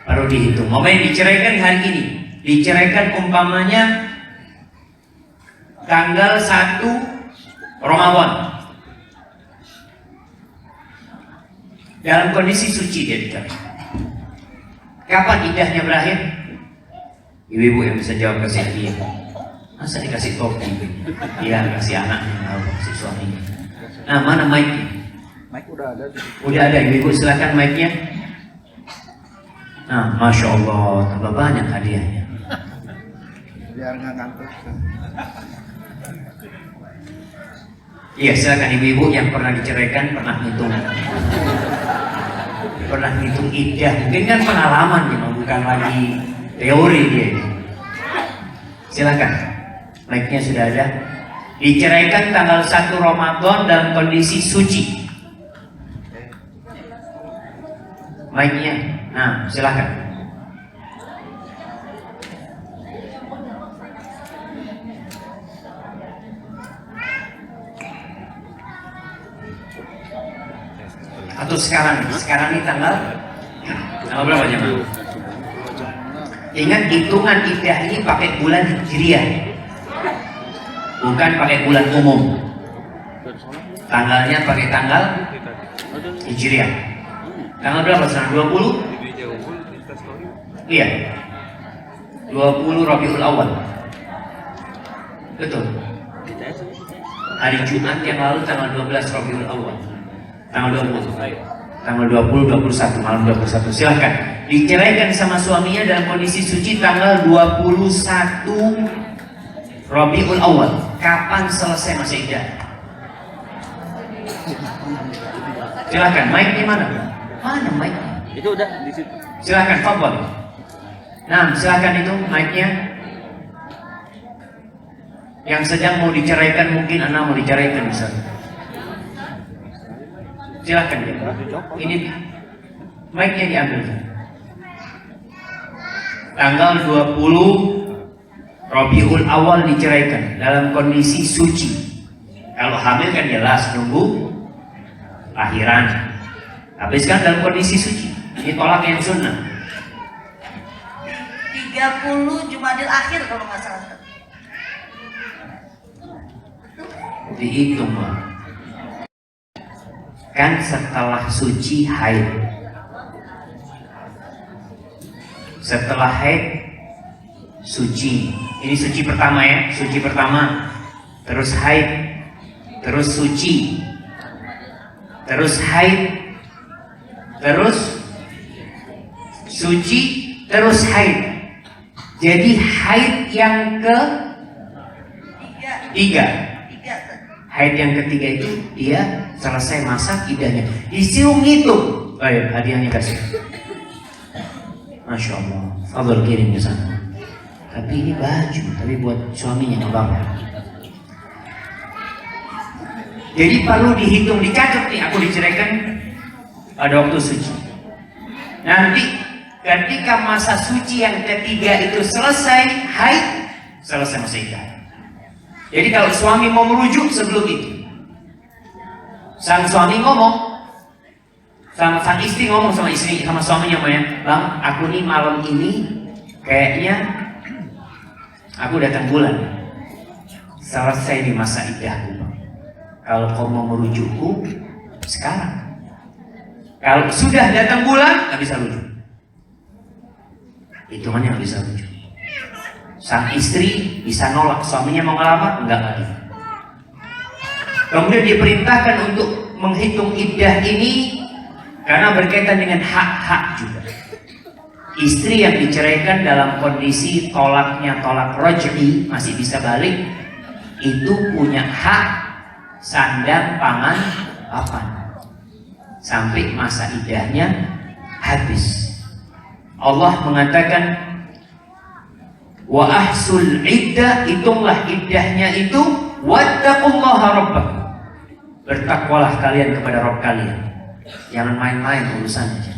S1: Baru dihitung. Mau diceraikan hari ini, diceraikan umpamanya tanggal 1 Ramadan. Dalam kondisi suci dia dicerai. Kapan iddahnya berakhir? Ibu-ibu yang bisa jawab kasih hadiah. Masa dikasih topi? Dia kasih anaknya, kasih suaminya. Nah, mana mic-nya? Mic udah ada. Udah ada, ibu-ibu silakan mic-nya. Nah, masya Allah, tambah banyak hadiahnya. Biar nggak ngantuk. Iya, silakan ibu-ibu yang pernah diceraikan, pernah ngitung iddah. Mungkin kan pengalaman ya, bukan lagi teori dia. Silakan, mic-nya sudah ada. Diceraikan tanggal 1 Ramadan dalam kondisi suci. Mic-nya, nah silakan. Atau sekarang ini tanggal berapa jam? Ingat hitungan iddah ini pakai bulan Hijriah, bukan pakai bulan umum. Tanggalnya pakai tanggal Hijriah. Tanggal berapa sekarang? 20? Iya, 20 Rabiul Awal. Betul. Hari Jumat yang lalu tanggal 12 Rabiul Awal. Tanggal 20, tanggal 20, 21, malam 21. Silahkan. Diceraikan sama suaminya dalam kondisi suci tanggal 21 Rabiul Awal. Kapan selesai masa iddah? Silahkan. Mic-nya mana? Mana mic-nya?
S2: Itu udah di situ.
S1: Silahkan, fadhol. Nah, silahkan itu mic-nya. Yang sedang mau diceraikan, mungkin anak mau diceraikan misalnya. Silahkan ya. Ini mic-nya diambil. Tanggal 20 Rabiul Awal diceraikan dalam kondisi suci. Kalau hamil kan jelas nunggu lahiran. Habis kan dalam kondisi suci. Ini tolak yang sunnah.
S2: 30 Jumadil Akhir kalau nggak salah.
S1: Dihitung lah. Kan setelah suci haid. Setelah haid suci. Ini suci pertama ya, suci pertama. Terus haid, terus suci, terus haid, terus suci, terus haid. Jadi haid yang ketiga. Haid yang ketiga itu dia selesai masa iddahnya. Disiung itu. Baik, hadiahnya kasih. Masya Allah. Fadl kirim ke sana. Tapi ini baju, tapi buat suaminya nggak apa-apa. Jadi perlu dihitung, dicatat nih. Aku diceraikan pada waktu suci. Nanti ketika masa suci yang ketiga itu selesai, haid, selesai masa iddah. Jadi kalau suami mau merujuk sebelum itu, sang suami ngomong, sang istri ngomong sama suaminya, Bang, aku nih malam ini kayaknya aku datang bulan, selesai di masa iddahku, Bang. Kalau kau mau merujukku sekarang. Kalau sudah datang bulan, nggak bisa rujuk. Hitungannya nggak bisa rujuk. Sang istri bisa nolak, suaminya mau ngelamar, enggak lagi. Kemudian diperintahkan untuk menghitung iddah ini karena berkaitan dengan hak-hak juga. Istri yang diceraikan dalam kondisi tolaknya tolak raj'i, masih bisa balik, itu punya hak sandang, pangan, papan sampai masa iddahnya habis. Allah mengatakan, wa ahsul iddah, hitunglah iddahnya itu, wattaqullaha rabbakum, bertakwalah kalian kepada Rabb kalian. Jangan main-main urusannya.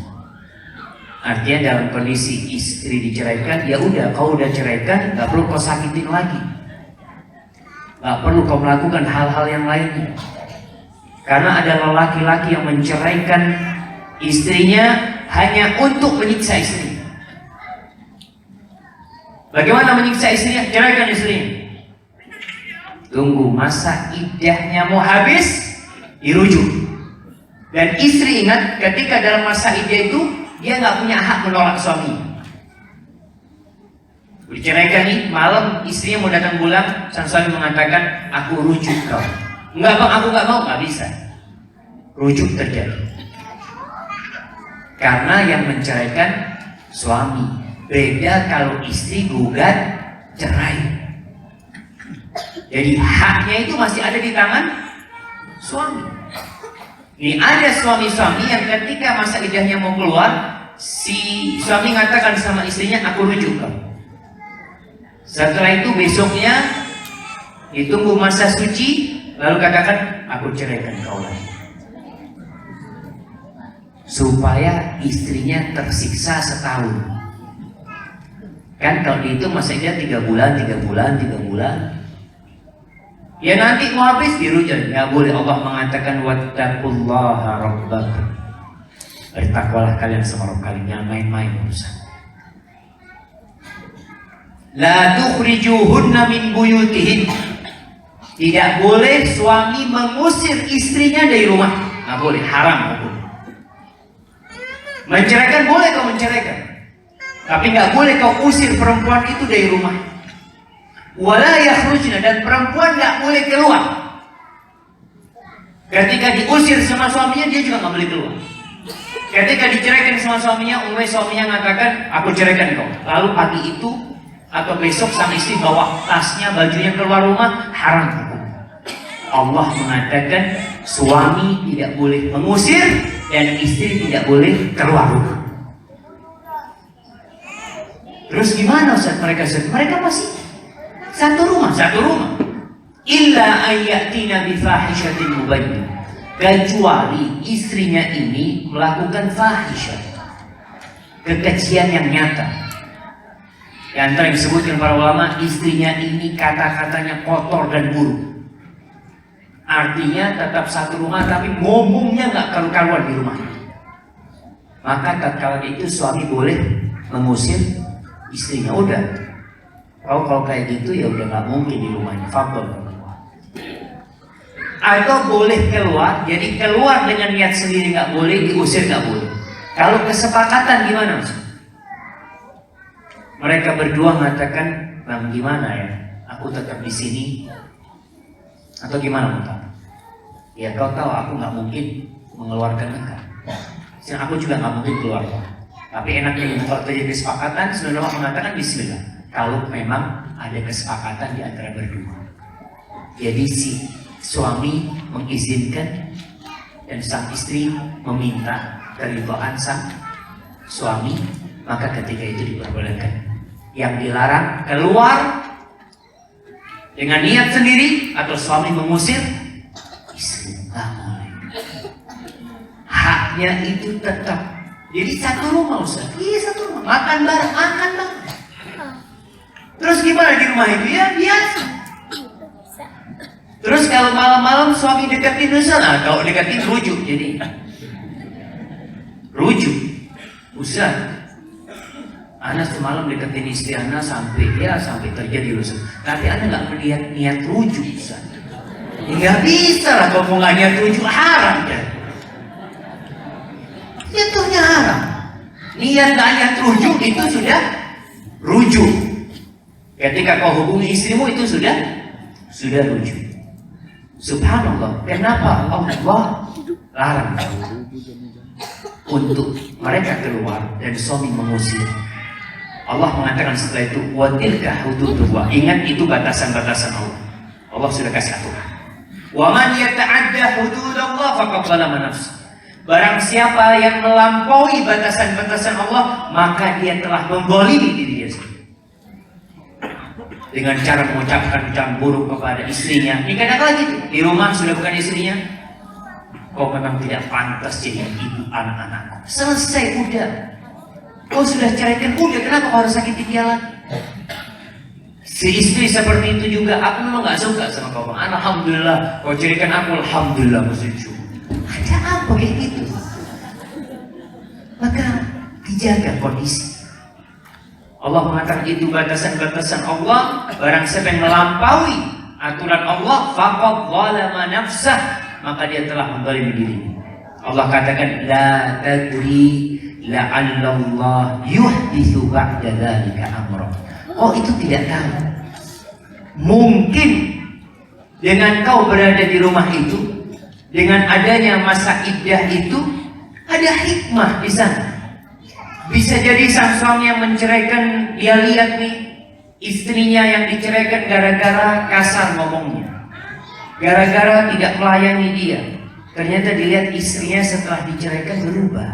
S1: Artinya dalam kondisi istri diceraikan, ya udah, kau udah ceraikan, nggak perlu kau sakitin lagi, nggak perlu kau melakukan hal-hal yang lainnya. Karena ada lelaki-laki yang menceraikan istrinya hanya untuk menyiksa istrinya. Bagaimana menyiksa istrinya? Ceraikan istrinya. Tunggu masa iddahnya mau habis, dirujuk. Dan istri ingat, ketika dalam masa iddah itu dia nggak punya hak menolak suami. Diceraikan nih, malam istrinya mau datang pulang, sang suami mengatakan, aku rujuk kau. Enggak Bang, aku nggak mau, nggak bisa. Rujuk terjadi. Karena yang menceraikan suami. Beda kalau istri gugat cerai. Jadi haknya itu masih ada di tangan suami. Ini ada suami-suami yang ketika masa iddahnya mau keluar, si suami mengatakan sama istrinya, aku rujuk kau. Setelah itu besoknya ditunggu masa suci, lalu katakan, aku ceraikan kau lagi. Supaya istrinya tersiksa setahun. Kan kalau itu masa iddah 3 bulan. Ya nanti mau habis dirujuk. Ya boleh, Allah mengatakan wattaqullaha rabbakum. Bertakwalah kalian sama Rabb kalian, jangan main-main urusan. La tukhrijuhunna min buyutihin. Tidak boleh suami mengusir istrinya dari rumah. Nggak boleh, haram hukum. Menceraikan boleh kau menceraikan, tapi nggak boleh kau usir perempuan itu dari rumah. Wala yakhrujna, dan perempuan nggak boleh keluar. Ketika diusir sama suaminya, dia juga nggak boleh keluar. Ketika diceraikan sama suaminya, suaminya mengatakan, aku ceraikan kau. Lalu pagi itu atau besok sang istri bawa tasnya, bajunya keluar rumah, haram hukum. Allah mengatakan suami tidak boleh mengusir dan istri tidak boleh keluar rumah. Terus gimana Ustaz mereka? Mereka masih satu rumah. Illa ayyatina bi fahishatin mubayyinah. Kecuali istrinya ini melakukan fahisyah, kekejian yang nyata. Di antara yang disebutkan para ulama, istrinya ini kata-katanya kotor dan buruk. Artinya tetap satu rumah tapi ngomongnya nggak karu-karuan di rumah. Maka tatkala itu suami boleh mengusir istrinya. Udah, kalau kayak gitu ya udah nggak mungkin di rumahnya. Fadol. Atau boleh keluar, jadi keluar dengan niat sendiri nggak boleh, diusir nggak boleh. Kalau kesepakatan gimana? Mereka berdua mengatakan, bang gimana ya? Aku tetap di sini atau gimana Muta? Ya kau tahu aku nggak mungkin mengeluarkan engkau. Aku juga nggak mungkin keluar. Tapi enaknya kalau terjadi kesepakatan, sebenarnya mengatakan Bismillah. Kalau memang ada kesepakatan di antara berdua. Jadi si suami mengizinkan dan sang istri meminta keridhaan sang suami, maka ketika itu diperbolehkan. Yang dilarang keluar dengan niat sendiri atau suami mengusir istri, nggak boleh. Haknya itu tetap. Jadi satu rumah Ustaz. Iya satu rumah. Makan bareng, makan bareng. Terus gimana di rumah itu? Ya biasa. Terus kalau malam-malam suami deketin Ustaz, kalau deketin rujuk jadi. Rujuk. Ustaz, Ana semalam deketin istri Ana sampai terjadi Ustaz. Tapi Ana nggak melihat niat rujuk Ustaz. Nggak bisa lah kalau nggak niat rujuk, haram kan? Jatuhnya haram. Niat nggak niat rujuk itu sudah rujuk. Ketika kau hubungi istrimu itu sudah rujuk. Subhanallah, kenapa Allah larang untuk mereka keluar dan suami mengusir? Allah mengatakan setelah itu, wa tilka hududullah. Ingat itu batasan-batasan Allah. Allah sudah kasih aturan. Wa man yata'adda hududallah faqad zalama nafsah. Barang siapa yang melampaui batasan-batasan Allah, maka dia telah menzalimi dirinya sendiri. Dengan cara mengucapkan ucapan buruk kepada istrinya. Ini kadang lagi di rumah sudah bukan istrinya. Kau memang tidak pantas jadi ibu anak-anakku. Selesai, udah. Kau sudah ceraikan, udah, kenapa kau harus sakiti dia lagi? Si istri seperti itu juga, aku memang gak suka sama kau. Alhamdulillah, kau ceraikan aku, alhamdulillah bersyukur. Ada apa kayak gitu? Maka dijaga kondisi. Allah mengatakan itu batasan-batasan Allah. Barang siapa yang melampaui aturan Allah, faqad zalama nafsah, maka dia telah menzalimi dirinya. Allah katakan la tadri la'allallah yuhditsu ba'da dzalika amra. Oh, itu tidak tahu. Mungkin dengan kau berada di rumah itu, dengan adanya masa iddah itu, ada hikmah di sana. Bisa jadi sang suami yang menceraikan, dia lihat nih istrinya yang diceraikan gara-gara kasar ngomongnya, gara-gara tidak melayani dia. Ternyata dilihat istrinya setelah diceraikan berubah.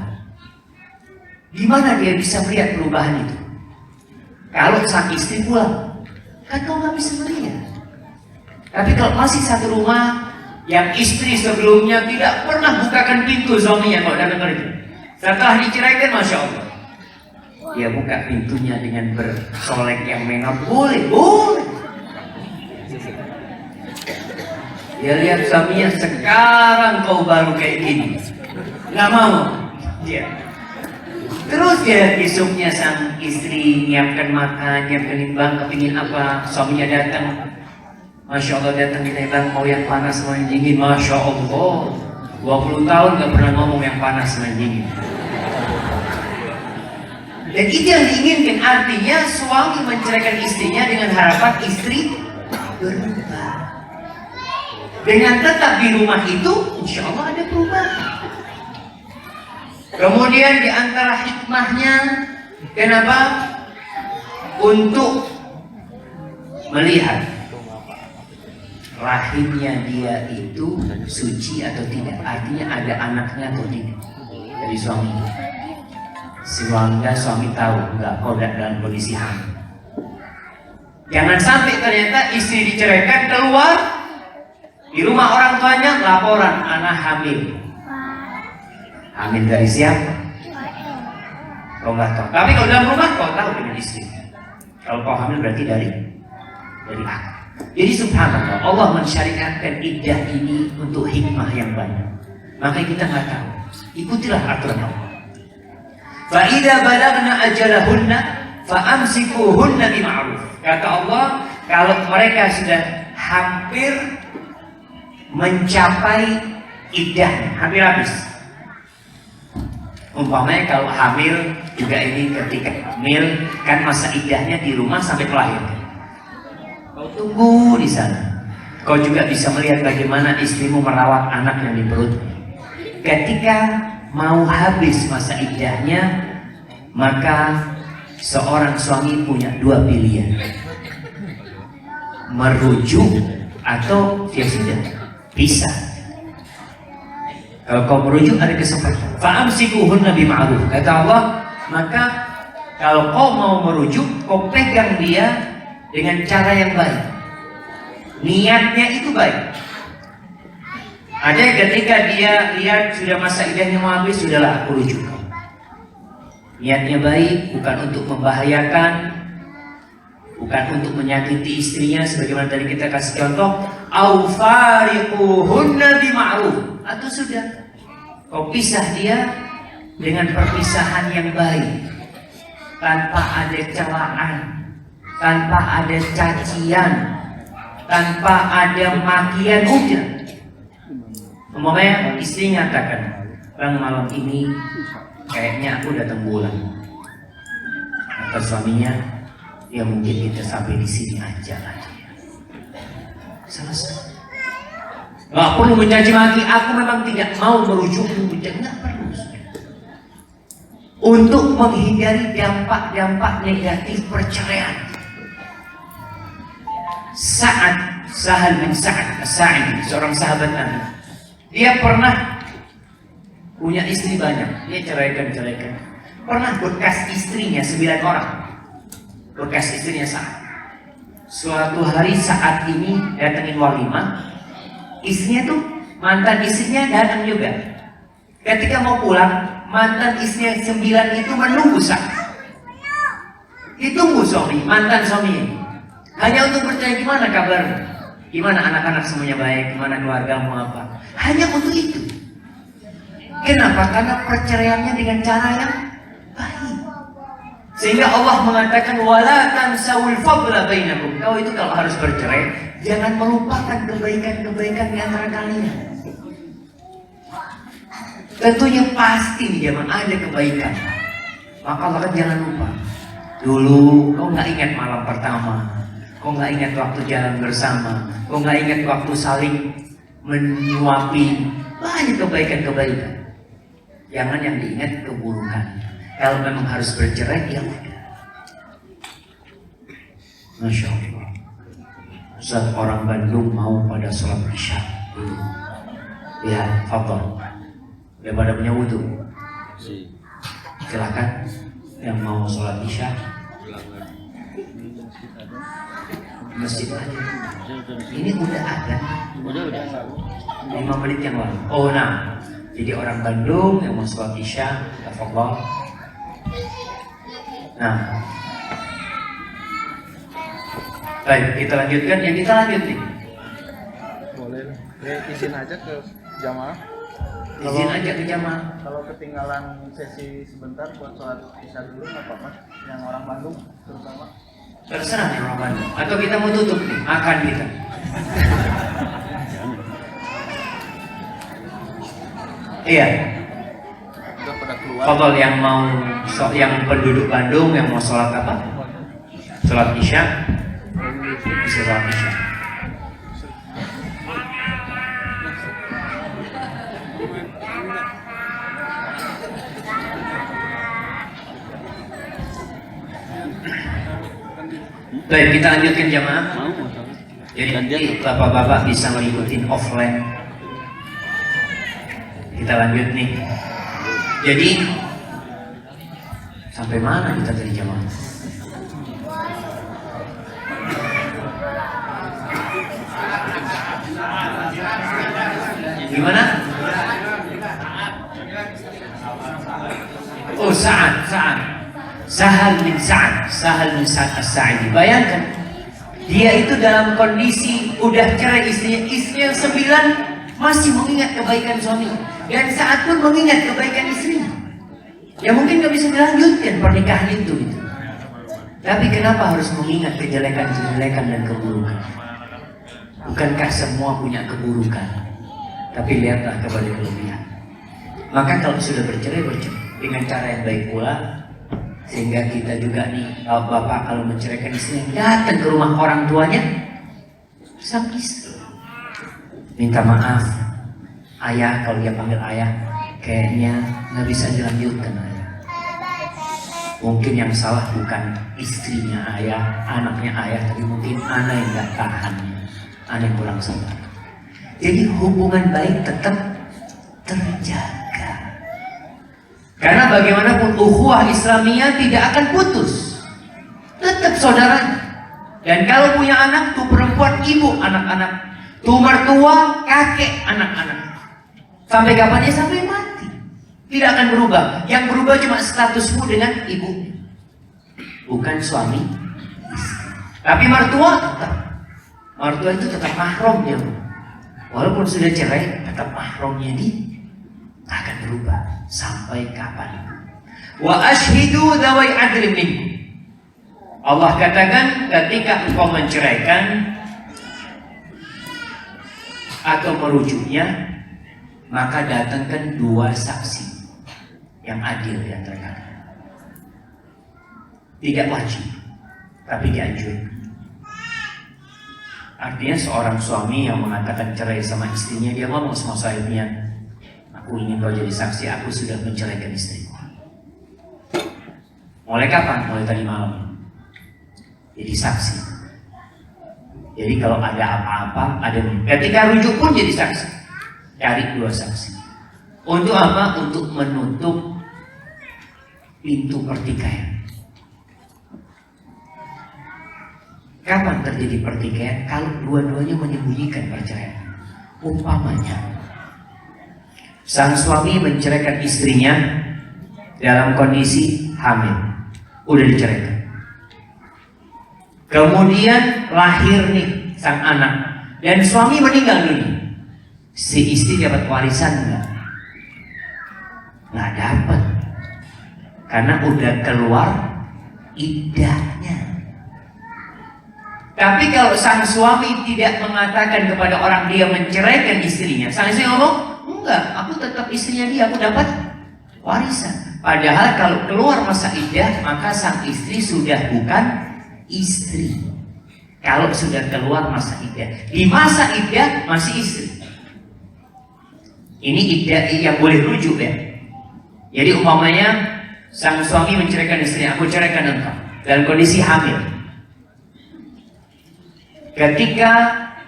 S1: Gimana dia bisa melihat perubahan itu? Kalau sang istri pulang, kan kau nggak bisa melihat. Tapi kalau masih satu rumah, yang istri sebelumnya tidak pernah bukakan pintu suaminya kalau datang kerja, setelah diceraikan, masya Allah, dia buka pintunya dengan bersolek yang menor, boleh. Dia lihat suaminya, sekarang kau baru kayak gini, nggak mau dia. Terus dia besoknya sang istri nyiapkan makan, nyiapkan bang, kepingin apa, suaminya datang, masya Allah datang kita bang, mau yang panas mau yang dingin, masya Allah, 20 tahun gak pernah ngomong yang panas sama yang dingin. Dan itu yang diinginkan, artinya suami menceraikan istrinya dengan harapan istri berubah. Dengan tetap di rumah itu, insya Allah ada perubahan. Kemudian di antara hikmahnya, kenapa? Untuk melihat rahimnya dia itu suci atau tidak, artinya ada anaknya atau tidak dari suami. Sehingga suami tahu enggak kau dalam kondisi hamil. Jangan sampai ternyata istri diceraikan, keluar di rumah orang tuanya laporan anak hamil. Hamil dari siapa? kau nggak tahu. Tapi kalau dalam rumah kau tahu dengan istri. Kalau kau hamil berarti dari aku. Jadi subhanallah, Allah mensyariatkan iddah ini untuk hikmah yang banyak. Makanya kita nggak tahu. Ikutilah aturan Allah. Fa idza balagna ajalahunna fa amsikuhunna bima'ruf. Kata Allah, kalau mereka sudah hampir mencapai iddahnya, hampir habis. Umpamanya kalau hamil juga ini ketika hamil kan masa iddahnya di rumah sampai melahirkan. Kau tunggu di sana. Kau juga bisa melihat bagaimana istrimu merawat anak yang di perut. Ketika mau habis masa iddahnya, maka seorang suami punya dua pilihan: merujuk atau ya sudah pisah. Kalau kau merujuk ada kesempatan. Fa'amsikuhunna bima'ruf. Kata Allah, maka kalau kau mau merujuk, kau pegang dia dengan cara yang baik. Niatnya itu baik. Ada ketika dia lihat sudah masa iddahnya mau habis, sudahlah aku rujuk. Niatnya baik, bukan untuk membahayakan, bukan untuk menyakiti istrinya, sebagaimana tadi kita kasih contoh. Au fariquhunna bima'ruf. Atau sudah kau pisah dia dengan perpisahan yang baik, tanpa ada celaan, tanpa ada cacian, tanpa ada makian. Udah. Umpamanya istri nyatakan, bang malam ini kayaknya aku datang bulan. Atau suaminya, ya mungkin kita sampai di sini aja lah. Selesai. Gak perlu mencaci maki. Aku memang tidak mau merujukmu. Tidak perlu. Untuk menghindari dampak-dampak negatif perceraian. Sahal bin Sa'ad As-Sa'idi, seorang sahabat Nabi. Dia pernah punya istri banyak. Dia ceraikan. Pernah bekas istrinya 9 orang. Bekas istrinya Sa'ad. Suatu hari saat ini datengin walimah. Istrinya tuh, mantan istrinya datang juga. Ketika mau pulang, mantan istrinya 9 itu menunggu Sa'ad. Ditunggu mantan suaminya. Hanya untuk bertanya gimana kabar, gimana anak-anak semuanya baik, gimana keluargamu apa. Hanya untuk itu. Kenapa? Karena perceraiannya dengan cara yang baik. Sehingga Allah mengatakan wala tansawul fadla bainakum. Kau itu kalau harus bercerai, jangan melupakan kebaikan-kebaikan di antara kalian. Tentunya pasti di zaman ada kebaikan. Maka jangan lupa. Dulu kau nggak ingat malam pertama, kau nggak ingat waktu jalan bersama, kau nggak ingat waktu saling menyuapi. Banyak kebaikan-kebaikan. Jangan yang diingat keburukan. Kalau memang harus bercerai, ya udah. Masya Allah. Ustaz, orang Bandung mau pada sholat isya dulu. Ya, fadhal. Dia pada punya wudhu. Silakan yang mau sholat isya. Masjid aja. Ini udah ada. 5 menit yang lalu. Oh, nah. Jadi orang Bandung yang mau sholat isya, tafadhal. Nah, baik, kita lanjutkan. Ya kita lanjut nih.
S3: Boleh. Izin aja ke jamaah.
S1: Izin aja ke jamaah.
S3: Kalau ketinggalan sesi sebentar buat sholat isya dulu nggak apa-apa. Yang orang Bandung terutama.
S1: Terserah nih orang Bandung. Atau kita mau tutup nih, makan kita. Iya.
S3: Udah pada keluar.
S1: Fadhal yang mau, yang penduduk Bandung yang mau sholat apa? Sholat isya. Bisa sholat isya. Baik, kita lanjutkan jamaah. Jadi bapak-bapak bisa mengikuti offline. Kita lanjut nih. Jadi sampai mana kita tadi jamaah? Gimana? Oh, Sa'ad. Sahal bin Sa'ad As-Sa'idi. Bayangkan, dia itu dalam kondisi udah cerai istrinya yang 9 masih mengingat kebaikan suami, dan saat pun mengingat kebaikan istrinya. Ya mungkin gak bisa dilanjutkan pernikahan itu gitu. Tapi kenapa harus mengingat kejelekan-kejelekan dan keburukan? Bukankah semua punya keburukan? Tapi lihatlah kepada kelebihan. Maka kalau sudah bercerai dengan cara yang baik pula, sehingga kita juga nih, bapak kalau menceraikan istrinya, datang ke rumah orang tuanya sang istri, minta maaf, ayah, kalau dia panggil ayah, kayaknya nggak bisa dilanjutkan ayah. Mungkin yang salah bukan istrinya ayah, anaknya ayah, tapi mungkin anak yang nggak tahan, anak yang kurang sabar. Jadi hubungan baik tetap terjaga. Karena bagaimanapun ukhuwah Islamiyah tidak akan putus, tetap saudaranya. Dan kalau punya anak, tuh perempuan ibu anak-anak, tuh mertua kakek anak-anak. Sampai kapan? Ya sampai mati. Tidak akan berubah. Yang berubah cuma statusmu dengan ibu, bukan suami istri. Tapi mertua tetap, mertua itu tetap mahramnya. Walaupun sudah cerai, tetap mahramnya akan berubah sampai kapan. Wa ashhidu dzawai adlin minkum. Allah katakan, ketika engkau menceraikan atau merujuknya, maka datangkan 2 saksi yang adil di antara kalian. Tidak wajib, tapi dianjurkan. Artinya seorang suami yang mengatakan cerai sama istrinya, dia ngomong sama sahibnya, aku ingin kau jadi saksi, aku sudah menceraikan istriku. Mulai kapan? Mulai tadi malam. Jadi saksi. Jadi kalau ada apa-apa, ada ketika rujuk pun jadi saksi. Cari 2 saksi. Untuk apa? Untuk menutup pintu pertikaian. Kapan terjadi pertikaian? Kalau dua-duanya menyembunyikan perceraian. Umpamanya, sang suami menceraikan istrinya dalam kondisi hamil, udah diceraikan. Kemudian lahir nih sang anak, dan suami meninggal dunia. Si istri dapat warisan enggak? Nggak dapat, karena udah keluar iddahnya. Tapi kalau sang suami tidak mengatakan kepada orang dia menceraikan istrinya, sang istri ngomong, enggak, aku tetap istrinya dia, aku dapat warisan. Padahal kalau keluar masa iddah, maka sang istri sudah bukan istri. Kalau sudah keluar masa iddah, di masa iddah masih istri. Ini iddah yang boleh rujuk ya. Jadi umpamanya sang suami menceraikan istrinya, aku ceraikan engkau, dalam kondisi hamil. Ketika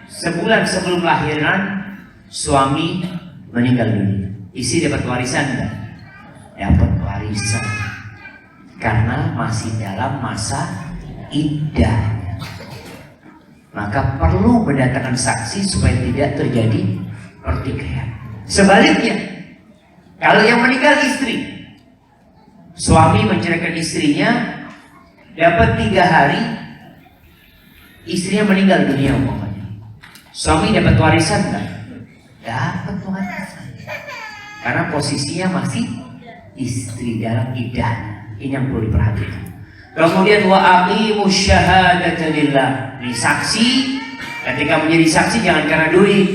S1: sebulan sebelum lahiran, suami meninggal dunia, istri dapat warisan enggak? Dapat warisan, karena masih dalam masa iddahnya. Maka perlu mendatangkan saksi supaya tidak terjadi pertikaian. Sebaliknya, kalau yang meninggal istri, suami menceraikan istrinya, dapat 3 hari, istrinya meninggal dunia umpamanya. Suami dapat warisan enggak? Dapat warisan, karena posisinya masih istri dalam iddahnya. Ini yang perlu diperhatikan. Kemudian wa aqimus syahadata lillah. Ini saksi, ketika menjadi saksi jangan karena duit.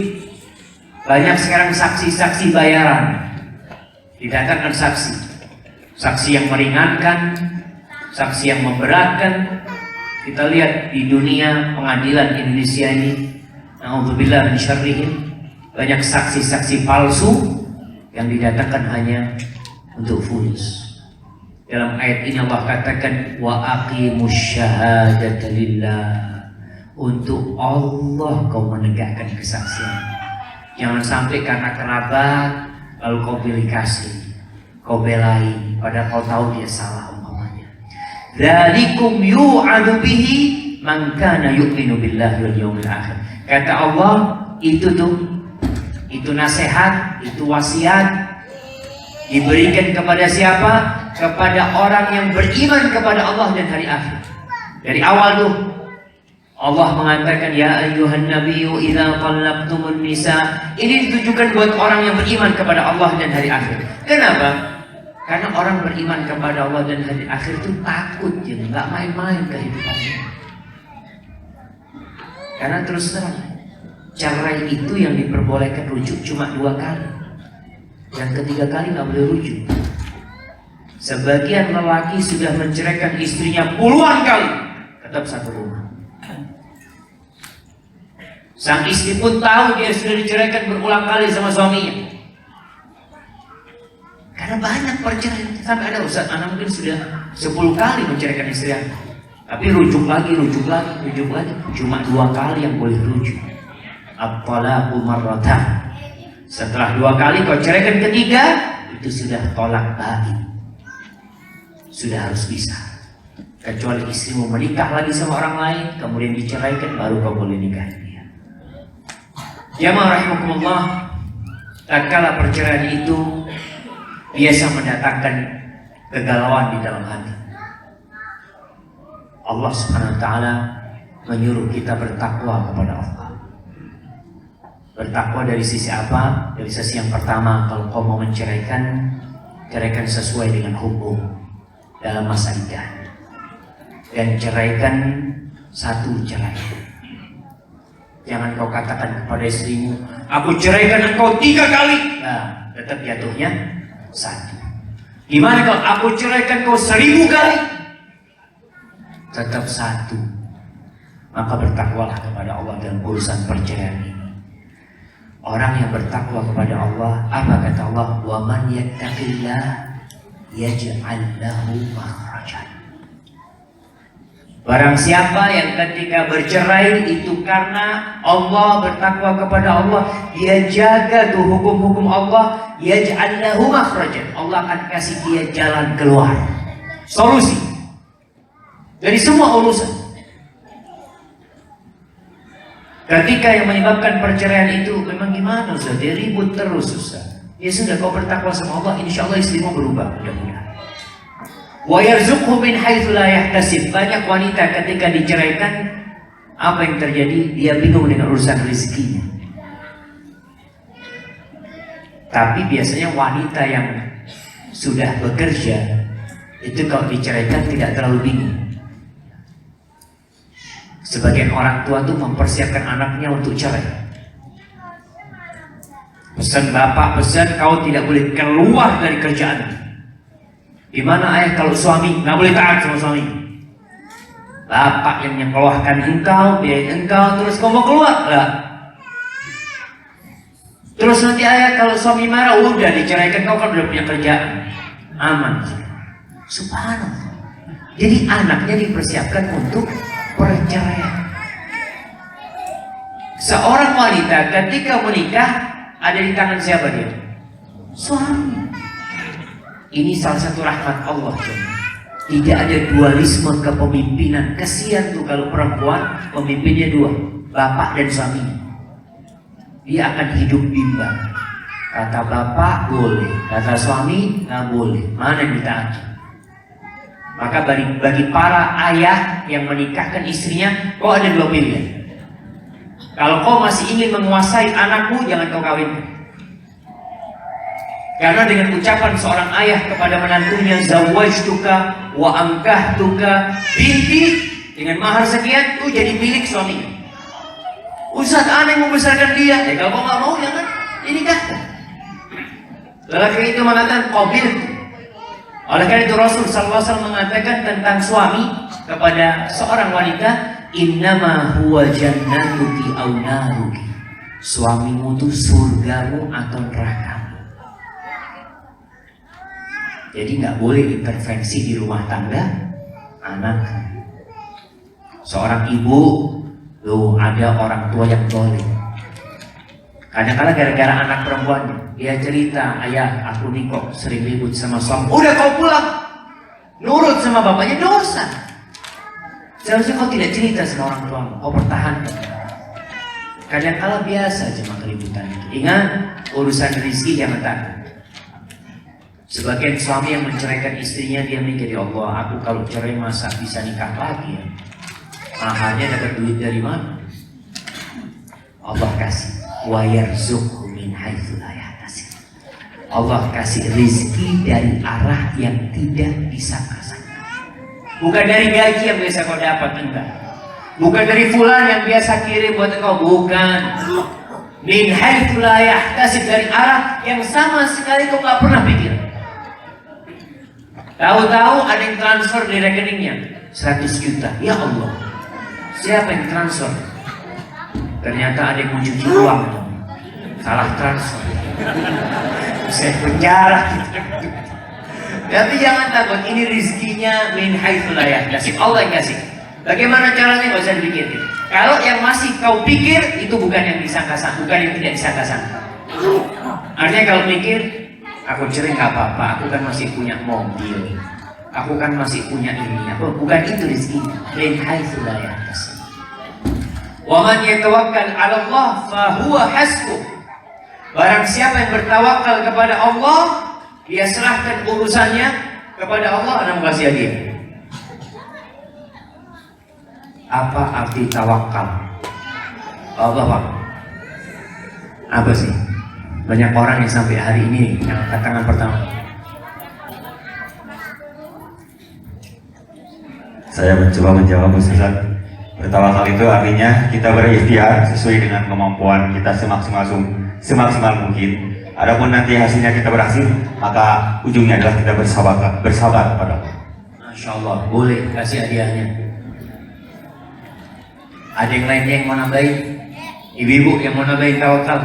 S1: Banyak sekarang saksi-saksi bayaran. Didatangkan saksi, saksi yang meringankan, saksi yang memberatkan. Kita lihat di dunia pengadilan Indonesia ini, na'udzubillah min syarrihim, banyak saksi-saksi palsu yang didatangkan hanya untuk fulus. Dalam ayat ini Allah katakan wa aqimus syahadata lillah. Untuk Allah kau menegakkan kesaksian. Jangan sampai karena kerabat lalu kau pilih kasih, kau belain, padahal kau tahu dia salah umpamanya. Dzalikum yu'adu bihi man kana yu'minu billahi wal yawmil akhir. Kata Allah, itu nasihat, itu wasiat diberikan kepada siapa? kepada orang yang beriman kepada Allah dan hari akhir. Dari awal tuh Allah mengatakan ya ayyuhan nabiyyu idza talaqtumun nisa. Ini ditujukan buat orang yang beriman kepada Allah dan hari akhir. Kenapa? Karena orang beriman kepada Allah dan hari akhir itu takut, jadi nggak main-main kehidupannya. Karena terus terang cerai itu yang diperbolehkan rujuk cuma 2 kali. Yang ketiga kali nggak boleh rujuk. Sebagian lelaki sudah menceraikan istrinya puluhan kali, tetap satu rumah. Sang istri pun tahu dia sudah diceraikan berulang kali sama suaminya. Karena banyak perceraian, sampai ada ustaz anak mungkin sudah 10 kali menceraikan istrinya, tapi rujuk lagi, cuma 2 kali yang boleh rujuk. At-talaqu marratan. Setelah 2 kali kau ceraikan ketiga, itu sudah tolak bain. Sudah harus bisa. Kecuali istrimu menikah lagi sama orang lain, kemudian diceraikan, baru kau boleh nikah dia. Jamaah rahimakumullah, tatkala perceraian itu biasa mendatangkan kegalauan di dalam hati. Allah Subhanahu wa taala menyuruh kita bertakwa kepada Allah. Bertakwa dari sisi apa? Dari sisi yang pertama, kalau kau mau menceraikan, ceraikan sesuai dengan hukum dalam masa iddah. Dan ceraikan satu cerai. Jangan kau katakan kepada istrimu, aku ceraikan engkau 3 kali. Nah, tetap jatuhnya 1. Gimana kalau aku ceraikan kau 1000 kali? Tetap 1. Maka bertakwalah kepada Allah dalam urusan perceraian ini. Orang yang bertakwa kepada Allah, apa kata Allah? Wa man yattaqillah yaj'al lahu makhrajan. Barang siapa yang ketika bercerai itu karena Allah, bertakwa kepada Allah, dia jaga tuh hukum-hukum Allah, yaj'al lahu makhrajan. Allah akan kasih dia jalan keluar, solusi dari semua urusan. Ketika yang menyebabkan perceraian itu memang gimana Ustaz? Dia ribut terus Ustaz. Ya sudah, kau bertakwa sama Allah, insya Allah istrimu berubah mudah-mudahan. Wa yarzuqhu min haitsu la yahtasib. Banyak wanita ketika diceraikan, apa yang terjadi? Dia bingung dengan urusan rezekinya. Tapi biasanya wanita yang sudah bekerja itu kalau diceraikan tidak terlalu bingung. Sebagian orang tua tuh mempersiapkan anaknya untuk cerai. Pesan bapak, pesan kau tidak boleh keluar dari kerjaan. Gimana ayah kalau suami nggak boleh taat sama suami? Bapak yang menyekolahkan engkau, biayain engkau, terus kau mau keluar lah. Terus nanti ayah kalau suami marah, udah diceraikan, kau kan udah punya kerjaan, aman. Subhanallah. Jadi anaknya dipersiapkan untuk perceraian. Seorang wanita ketika menikah ada di tangan siapa dia? Suami. Ini salah satu rahmat Allah. Tidak ada dualisme kepemimpinan. Kasihan tuh kalau perempuan pemimpinnya 2, bapak dan suami. Dia akan hidup bimbang. Kata bapak boleh, kata suami nggak boleh. Mana yang ditaati? Maka bagi para ayah yang menikahkan istrinya, kau ada 2 pilihan. Kalau kau masih ingin menguasai anakmu, jangan kau kawinkan. Karena dengan ucapan seorang ayah kepada menantunya, zawwajtuka wa ankahtuka binti, dengan mahar sekian, itu jadi milik suaminya. Ustaz, aneh membesarkan dia. Kalau kau nggak mau, jangan dinikahkan. Lelaki itu mengatakan qabil. Oleh karena itu Rasul SAW mengatakan tentang suami kepada seorang wanita, innama huwa jannatuki aw naruki. Suamimu itu surgamu atau nerakamu. Jadi nggak boleh intervensi di rumah tangga anak. Seorang ibu, loh ada orang tua yang boleh. Kadang-kadang gara-gara anak perempuannya, dia cerita, ayah aku nih kok sering ribut sama suami. Udah kau pulang, nurut sama bapaknya, dosa. Seharusnya kau tidak cerita sama orang tuamu, kau pertahankan. Kadang-kadang biasa cuma keributan itu. Ingat, urusan rezeki jangan takut. Sebagian suami yang menceraikan istrinya, dia mikir, ya Allah, aku kalau cerai masa bisa nikah lagi ya? Mahalnya dapat duit dari mana? Allah kasih, wa yarzuqhu min haitsu la yahtasib. Allah kasih rezeki dari arah yang tidak disangka-sangka. Bukan dari gaji yang biasa kau dapat, enggak. Bukan dari fulan yang biasa kirim buat kau, bukan. Min haitsu la yahtasib, dari arah yang sama sekali kau nggak pernah pikir. Tahu-tahu ada yang transfer di rekeningnya 100 juta. Ya Allah, siapa yang transfer? Ternyata ada yang mencuci uang, salah transfer. Saya penjara. Tapi jangan takut, ini rizkinya min haitsu la yahtasib, Allah yang kasih. Bagaimana caranya? Gak usah dipikirin. Kalau yang masih kau pikir, itu bukan yang disangka-sangka, bukan yang tidak disangka-sangka. Artinya kalau mikir, aku cerai nggak apa-apa, aku kan masih punya mobil, aku kan masih punya ini, aku bukan itu rezeki. Min haitsu la yahtasib. Wa man yatawakkal 'ala Allah fa huwa hasbuh. Barang siapa yang bertawakal kepada Allah, dia serahkan urusannya kepada Allah, Anda mau kasih hadiah. Apa arti tawakal? Allah Pak. Apa sih? Banyak orang yang sampai hari ini yang angkat tangan pertama.
S4: Saya mencoba menjawab, Ustaz. Bertawakal itu artinya kita berikhtiar sesuai dengan kemampuan kita semaksimal mungkin. Adapun nanti hasilnya kita berhasil, maka ujungnya adalah kita bersabar kepada Allah.
S1: Masya Allah, boleh kasih hadiahnya. Ada yang lainnya yang mau nambahin? Ibu-ibu yang mau nambahin tawakal?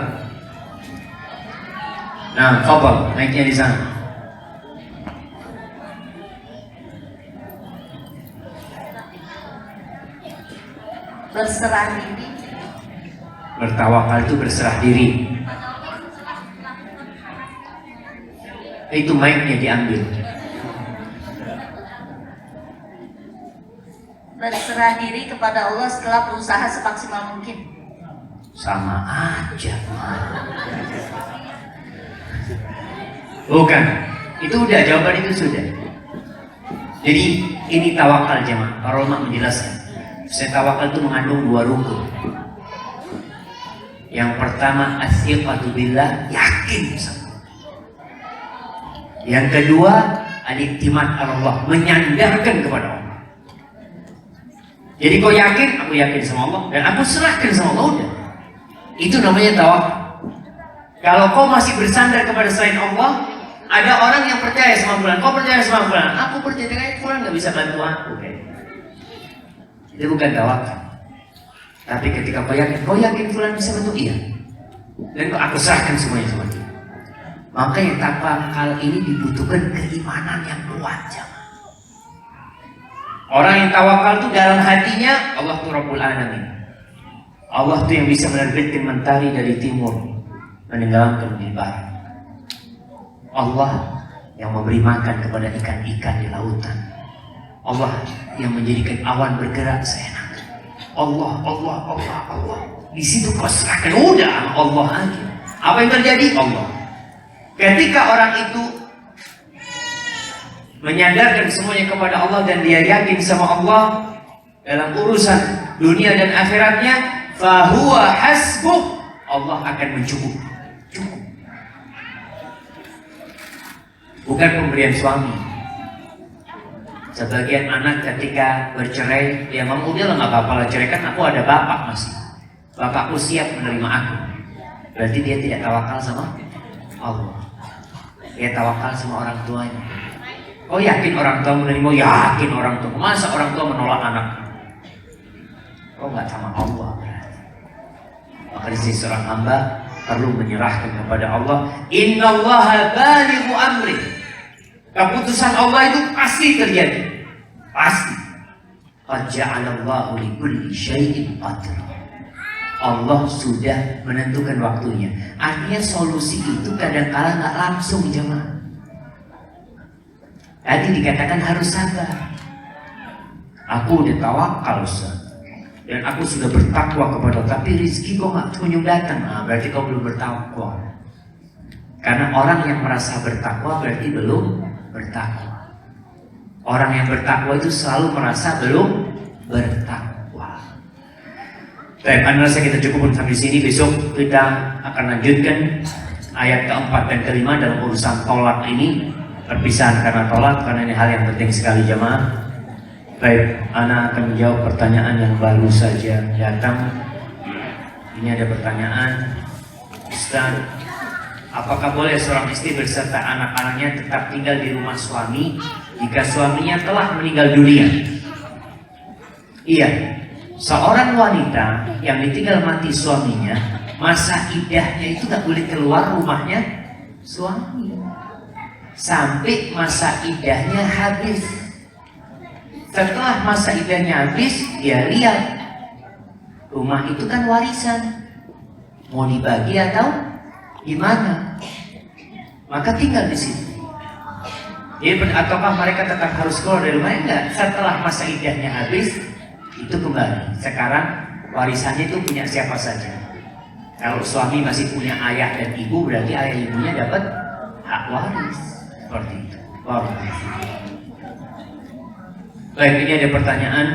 S1: Nah, fadhal, naiknya di sana.
S2: Berserah diri.
S1: Bertawakal itu berserah diri. Itu mic-nya diambil.
S2: Berserah diri kepada Allah setelah berusaha semaksimal mungkin.
S1: Sama aja. Bukan. Itu udah, jawaban itu sudah. Jadi ini tawakal jemaah. Para ulama menjelaskan. Saya tawakal itu mengandung 2 rukun. Yang pertama as-siqatu billah, yakin sama. Yang kedua al-iktimad Allah, menyandarkan kepada Allah. Jadi kau yakin, aku yakin sama Allah, dan aku serahkan sama Allah, udah. Itu namanya tawakal. Kalau kau masih bersandar kepada selain Allah, ada orang yang percaya sama fulan, kau percaya sama fulan, aku percaya dengan fulan nggak bisa bantu aku, kayak. Itu bukan tawakal. Tapi ketika kau yakin fulan bisa bantu, iya. Dan aku serahkan semuanya sama dia. Makanya tawakal ini dibutuhkan keimanan yang kuat, jemaah. Orang yang tawakal itu dalam hatinya Allah itu Rabbul Alamin. Allah itu yang bisa menerbitkan mentari dari timur, menenggelamkan di barat. Allah yang memberi makan kepada ikan-ikan di lautan. Allah yang menjadikan awan bergerak seenaknya. Allah. Di situ kau serahkan, udah Allah aja. Apa yang terjadi? Allah. Ketika orang itu menyandarkan semuanya kepada Allah dan dia yakin sama Allah dalam urusan dunia dan akhiratnya, fahuwa hasbuh, Allah akan mencukupi. Cukup. Bukan pemberian suami. Sebagian anak ketika bercerai, dia ngomong, udah lah nggak apa-apa lah, ceraikan, aku ada bapak masih. Bapakku siap menerima aku. Berarti dia tidak tawakal sama Allah. Dia tawakal sama orang tuanya. Oh yakin orang tua menerima? Yakin orang tua. Masa orang tua menolak anak? Oh nggak sama Allah berarti. Maka di sini seorang hamba perlu menyerahkan kepada Allah. Innallaha balighu amri. Keputusan Allah itu pasti terjadi. Pasti. Qad ja'alallahu likulli syai'in qadra. Allah sudah menentukan waktunya. Artinya solusi itu kadang-kala nggak langsung, jemaah. Tadi dikatakan harus sabar. Aku udah tawakal, Ustaz, dan aku sudah bertakwa kepada Allah, tapi rezeki kok nggak kunjung datang. Nah, berarti kau belum bertakwa. Karena orang yang merasa bertakwa berarti belum bertakwa. Orang yang bertakwa itu selalu merasa belum bertakwa. Baik, analisa kita cukupkan sampai sini. Besok kita akan lanjutkan ayat keempat dan kelima dalam urusan tolak ini. Perpisahan karena tolak, karena ini hal yang penting sekali jamaah. Baik, Ana akan menjawab pertanyaan yang baru saja datang. Ini ada pertanyaan, Ustaz, apakah boleh seorang istri beserta anak-anaknya tetap tinggal di rumah suami jika suaminya telah meninggal dunia? Iya, seorang wanita yang ditinggal mati suaminya, masa iddahnya itu tak boleh keluar rumahnya suami sampai masa iddahnya habis. Setelah masa iddahnya habis, dia lihat rumah itu kan warisan, mau dibagi atau gimana, maka tinggal di situ. Jadi ataukah mereka tetap harus keluar dari rumahnya? Enggak, setelah masa iddahnya habis itu kembali. Sekarang warisannya itu punya siapa saja. Kalau suami masih punya ayah dan ibu, berarti ayah ibunya dapat hak waris. Seperti itu. Baik, ini ada pertanyaan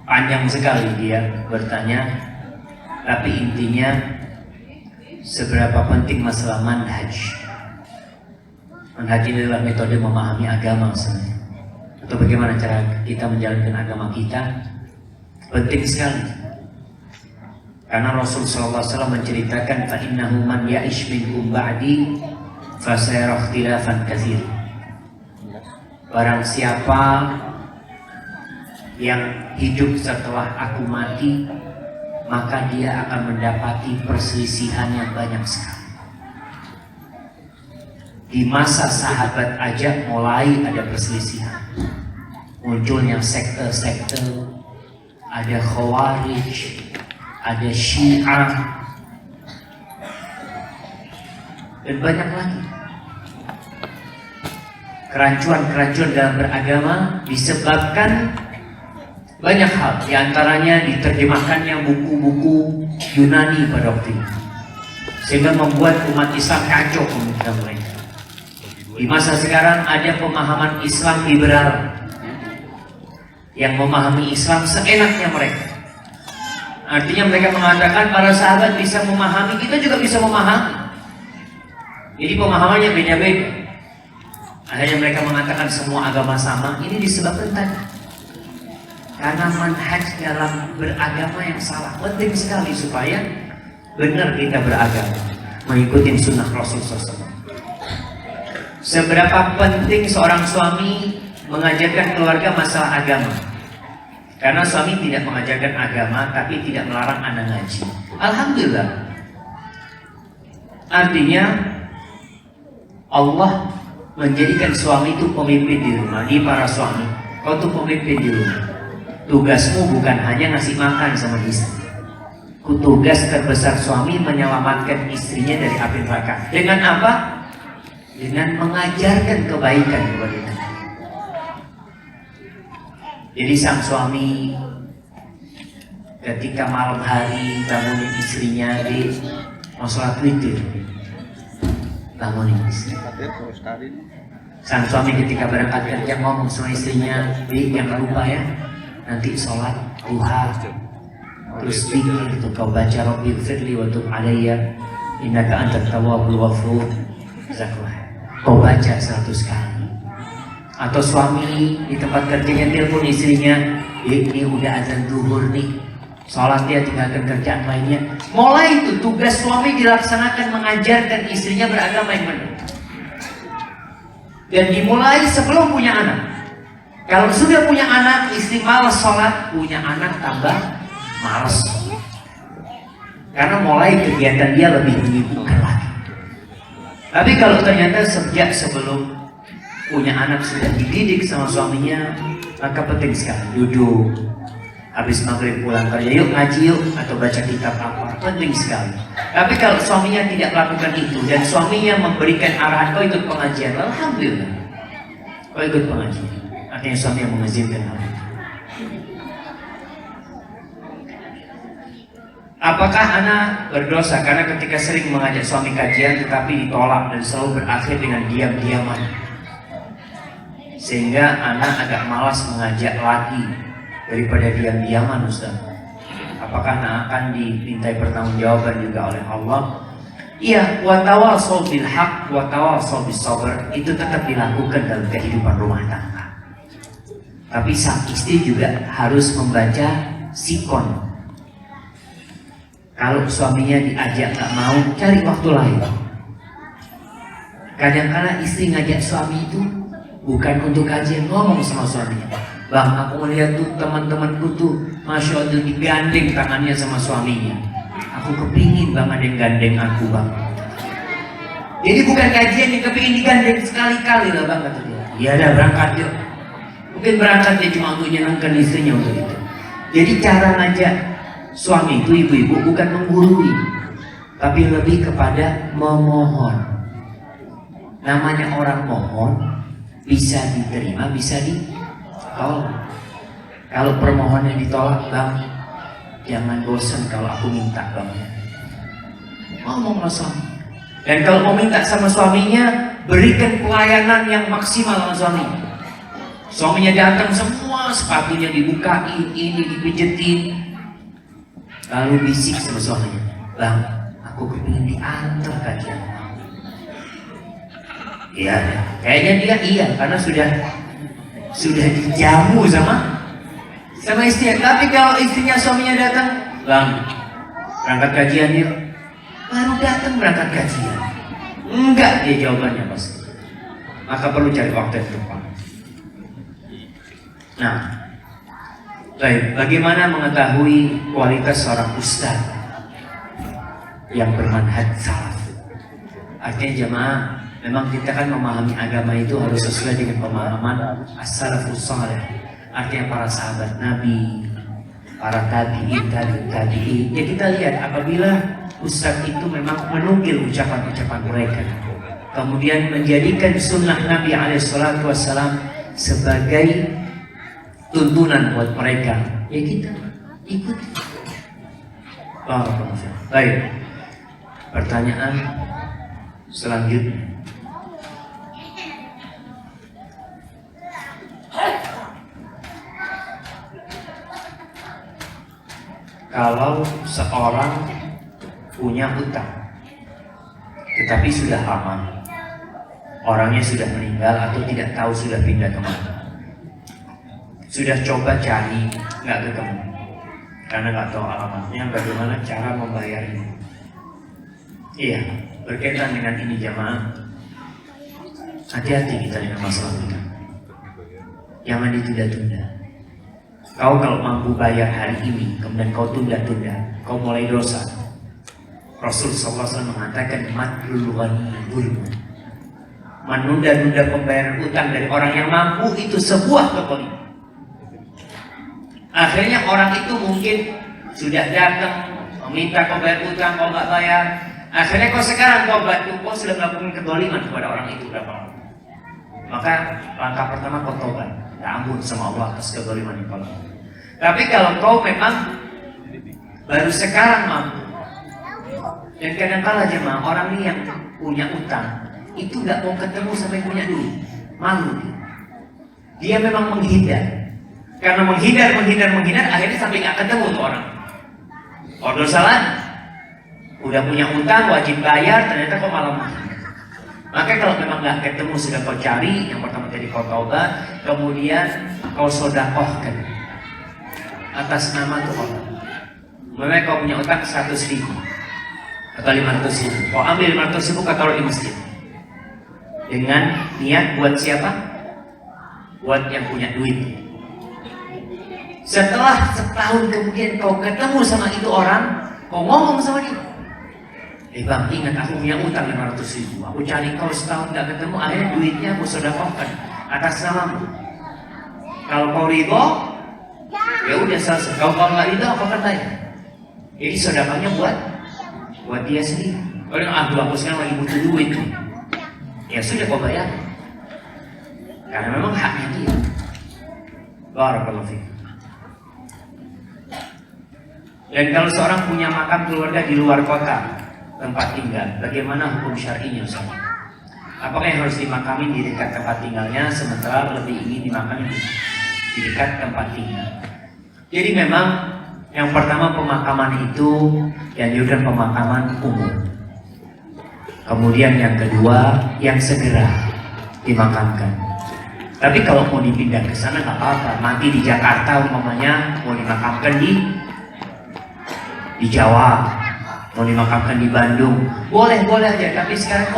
S1: panjang sekali dia bertanya, tapi intinya seberapa penting masalah manhaj. Manhaj ini adalah metode memahami agama sebenarnya, atau bagaimana cara kita menjalankan agama kita. Penting sekali, karena Rasul SAW menceritakan, فَإِنَّهُ مَنْ يَعِشْ مِنْكُمْ بَعْدِي فَسَيَرَى اخْتِلَافًا كَثِيرًا. Barang siapa yang hidup setelah aku mati, maka dia akan mendapati perselisihan yang banyak sekali. Di masa sahabat aja mulai ada perselisihan, munculnya sekte-sekte, ada Khawarij, ada Syiah, dan banyak lagi. Kerancuan-kerancuan dalam beragama disebabkan banyak hal, diantaranya diterjemahkannya buku-buku Yunani pada waktu itu, sehingga membuat umat Islam kacau pemikiran mereka. Di masa sekarang ada pemahaman Islam liberal yang memahami Islam seenaknya mereka. Artinya mereka mengatakan para sahabat bisa memahami, kita juga bisa memahami. Jadi pemahamannya beda-beda. Akhirnya mereka mengatakan semua agama sama. Ini disebabkan tadi karena manhaj dalam beragama yang salah. Penting sekali supaya benar kita beragama, mengikuti sunnah Rasul SAW. Seberapa penting seorang suami mengajarkan keluarga masalah agama? Karena suami tidak mengajarkan agama, tapi tidak melarang anak ngaji. Alhamdulillah. Artinya Allah menjadikan suami itu pemimpin di rumah. Di para suami, kau tuh pemimpin di rumah. Tugasmu bukan hanya ngasih makan sama istri. Tugas terbesar suami menyelamatkan istrinya dari api neraka. Dengan apa? Dengan mengajarkan kebaikan kepada dia. Jadi sang suami ketika malam hari bangunin istrinya, di mau sholat witir, bangunin istri. Sang suami ketika berangkat kerja ngomong sama istrinya, di jangan lupa ya, nanti sholat duha, terus pikir itu kau baca Rabbi firli wa tub alayya innaka antat tawwabul ghafur. Kau baca 100 kali. Atau suami di tempat kerjanya telepon istrinya, ini udah azan zuhur nih, sholat dia tinggalkan kerjaan lainnya. Mulai itu tugas suami dilaksanakan mengajarkan istrinya beragama yang benar. Dan dimulai sebelum punya anak. Kalau sudah punya anak, istri malas sholat, punya anak tambah malas. Karena mulai kegiatan dia lebih menyibukkan lagi. Tapi kalau ternyata sejak sebelum punya anak sudah dididik sama suaminya, maka penting sekali duduk habis maghrib pulang kerja, yuk ngaji yuk, atau baca kitab apa, penting sekali. Tapi kalau suaminya tidak melakukan itu dan suaminya memberikan arahan, kau ikut pengajian, alhamdulillah, kau ikut pengajian, artinya suami yang mengizinkan hal itu. Apakah anak berdosa karena ketika sering mengajak suami kajian tetapi ditolak dan selalu berakhir dengan diam-diaman, sehingga anak agak malas mengajak lagi daripada diam-diaman, Ustaz? Apakah anak akan dimintai pertanggungjawaban juga oleh Allah? Iya, wa tawassaw bil haq wa tawassaw bis sabr itu tetap dilakukan dalam kehidupan rumah tangga. Tapi sang istri juga harus membaca sikon. Kalau suaminya diajak nggak mau, cari waktu lain. Kadang-kadang istri ngajak suami itu bukan untuk kajian, ngomong sama suaminya, Bang, aku melihat tuh teman-temanku tuh, Masya Allah, digandeng tangannya sama suaminya. Aku kepingin Bang ada yang gandeng aku, Bang. Jadi bukan kajian yang kepingin digandeng sekali-kali lah, Bang, kata dia. Iya dah, berangkat yuk. Mungkin berangkat dia cuma untuk nyenangkan istrinya untuk itu. Jadi cara ngajak suami itu, ibu-ibu, bukan menggurui, tapi lebih kepada memohon. Namanya orang mohon, bisa diterima, bisa ditolak. Kalau permohonan ditolak, Bang, jangan bosan kalau aku minta, Bang. Ngomong sama suami. Dan kalau mau minta sama suaminya, berikan pelayanan yang maksimal sama suaminya. Suaminya datang semua, sepatunya dibukain, ini dipijetin. Lalu bisik sama suaminya, Bang, aku kepingin diantar kajian. Iya, kayaknya dia iya, karena sudah dijamu sama istrinya. Tapi kalau istrinya suaminya datang, Bang, berangkat kajian yuk. Baru datang berangkat kajian. Enggak, dia jawabannya pasti. Maka perlu cari waktu yang tepat. Nah, baik, bagaimana mengetahui kualitas seorang ustaz yang bermanhaj salaf? Artinya jemaah, memang kita kan memahami agama itu harus sesuai dengan pemahaman as-salafus salih. Artinya para sahabat Nabi, para tabi'in. Ya kita lihat apabila ustaz itu memang menukil ucapan-ucapan mereka, kemudian menjadikan sunnah Nabi SAW sebagai tuntunan buat mereka, ya kita ikuti. Baik, pertanyaan selanjutnya. Kalau seorang punya utang tetapi sudah lama, orangnya sudah meninggal atau tidak tahu sudah pindah kemana, sudah coba cari nggak ketemu karena nggak tahu alamatnya, bagaimana cara membayarnya? Iya, berkaitan dengan ini jamaah, hati-hati kita dengan masalah utang. Jangan ditunda-tunda. Kau kalau mampu bayar hari ini, kemudian kau tunda-tunda, kau mulai dosa. Rasul SAW mengatakan madlul ghani dzulm. Menunda-nunda pembayaran utang dari orang yang mampu itu sebuah kezaliman. Akhirnya orang itu mungkin sudah datang meminta kau bayar utang, kau nggak bayar. Akhirnya kau sekarang kau sudah melakukan kezaliman kepada orang itu berapa lama? Maka langkah pertama kau tobat, ampun sama Allah atas kezaliman yang kau lakukan. Tapi kalau kau memang baru sekarang mampu, dan kadang-kala jemaah orang ini yang punya utang itu nggak mau ketemu sampai punya duit, malu dia memang menghindar. Karena menghindar, akhirnya sampai nggak ketemu tuh orang. Oh dosa lagi. Udah punya utang, wajib bayar, ternyata kok malah menghindar. Maka kalau memang nggak ketemu sudah kau cari, yang pertama tadi kau taubat, kemudian kau sodakohkan atas nama tuh orang. Memang kau punya utang 100.000 atau 500.000, kau ambil 500.000 kau taruh di masjid. Dengan niat buat siapa? Buat yang punya duit. Setelah setahun kemudian kau ketemu sama itu orang, kau ngomong sama dia, Bang, ingat aku punya utang 500.000, aku cari kau setahun gak ketemu, akhirnya duitnya aku sedekahkan atas namamu. Kalau kau ridho, ya udah selesai. Kalau kau nggak ridho, kau akan bayar. Jadi sedekahnya buat dia sendiri. Kalau aku sekarang lagi butuh duit, ya sudah kau bayar, karena memang haknya dia. Barakallahu fiik. Dan kalau seorang punya makam keluarga di luar kota tempat tinggal, bagaimana hukum syar'inya Ustaz? Apakah yang harus dimakami di dekat tempat tinggalnya, sementara lebih ingin dimakami di dekat tempat tinggal? Jadi memang yang pertama pemakaman itu dianjurkan pemakaman umum. Kemudian yang kedua yang segera dimakamkan. Tapi kalau mau dipindah ke sana nggak apa-apa. Mati di Jakarta umpamanya mau dimakamkan di Jawa, mau dimakamkan di Bandung, boleh aja. Tapi sekarang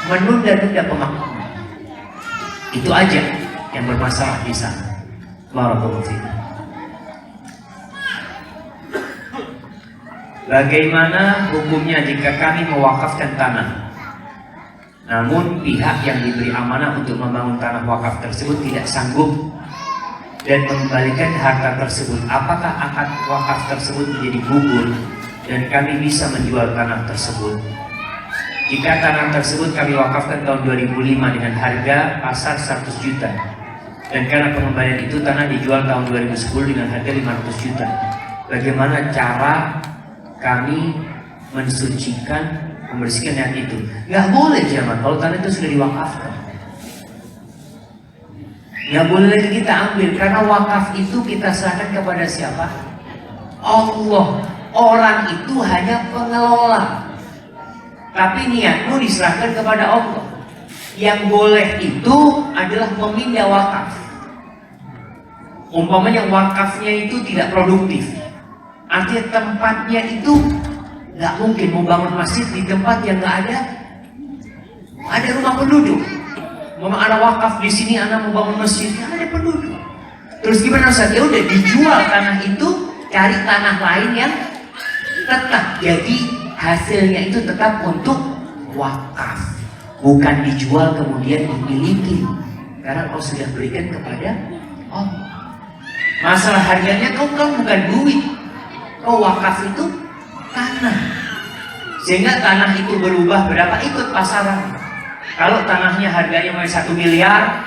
S1: menunda-nunda pemakaman. Itu aja yang bermasalah di sana. Barakallahu fiik. Bagaimana hukumnya jika kami mewakafkan tanah, namun pihak yang diberi amanah untuk membangun tanah wakaf tersebut tidak sanggup dan mengembalikan harta tersebut? Apakah akad wakaf tersebut menjadi gugur dan kami bisa menjual tanah tersebut? Jika tanah tersebut kami wakafkan tahun 2005 dengan harga pasar 100 juta, dan karena pengembalian itu tanah dijual tahun 2010 dengan harga 500 juta, bagaimana cara kami mensucikan, membersihkan niat itu? Nggak boleh zaman kalau tanah itu sudah diwakafkan. Nggak boleh lagi kita ambil, karena wakaf itu kita serahkan kepada siapa? Allah. Orang itu hanya pengelola, tapi niatmu diserahkan kepada Allah. Yang boleh itu adalah memindah wakaf. Umpamanya wakafnya itu tidak produktif, artinya tempatnya itu nggak mungkin membangun masjid di tempat yang nggak ada rumah penduduk. Memang ada wakaf di sini, anak mau bangun masjid, nggak ada penduduk. Terus gimana Ustaz? Ya udah dijual tanah itu, cari tanah lain yang tetap. Jadi hasilnya itu tetap untuk wakaf, bukan dijual kemudian dimiliki, karena kau sudah berikan kepada Allah. Masalah harganya kau bukan duit. Kau wakaf itu tanah, sehingga tanah itu berubah berapa ikut pasaran. Kalau tanahnya harganya mulai 1 miliar,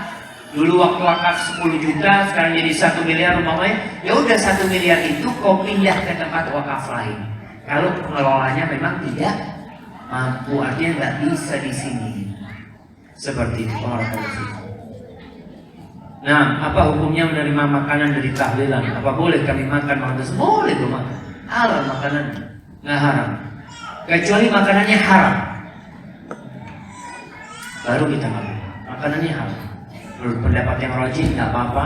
S1: dulu waktu wakaf 10 juta, sekarang jadi 1 miliar umpamanya, ya udah 1 miliar itu kau pindah ke tempat wakaf lain. Kalau pengelolanya memang tidak mampu, artinya nggak bisa di sini. Seperti itu. Nah, apa hukumnya menerima makanan dari tahlilan? Apa boleh kami makan makanan tersebut? Boleh kok makan. Halal makanan, nggak haram. Kecuali makanannya haram, baru kita makan. Makanannya haram. Menurut pendapat yang rajih nggak apa-apa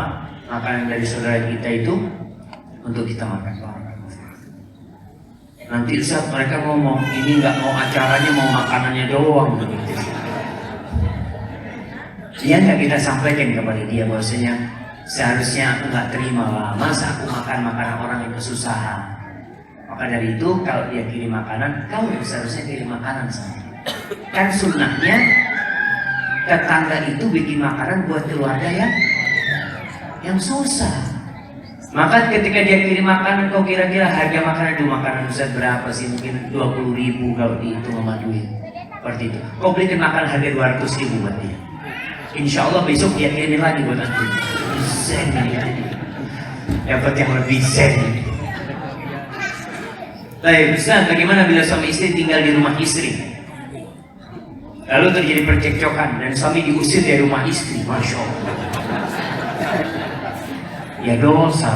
S1: makanan dari saudara kita itu untuk kita makan. Nanti saat mereka ngomong ini nggak mau acaranya, mau makanannya doang begitu. Dia nggak kita sampaikan kepada dia bahwasanya seharusnya aku nggak terima lah, masa aku makan makanan orang yang kesusahan. Maka dari itu kalau dia kirim makanan, kau yang seharusnya kirim makanan sama. Kan sunnahnya tetangga itu bikin makanan buat keluarga yang susah. Maka ketika dia kirim makanan, kau kira-kira harga makanan itu makanan Ustaz berapa sih? Mungkin 20.000 kalau dihitung sama duit. Seperti itu. Kau belikan makanan harga 200.000 buat dia. Insya Allah besok dia kirimin lagi buat antum. Zen ini. Dapat yang lebih zen. Baik, Ustaz, bagaimana bila suami istri tinggal di rumah istri, lalu terjadi percekcokan dan suami diusir dari rumah istri? Masya Allah. Ya dosa.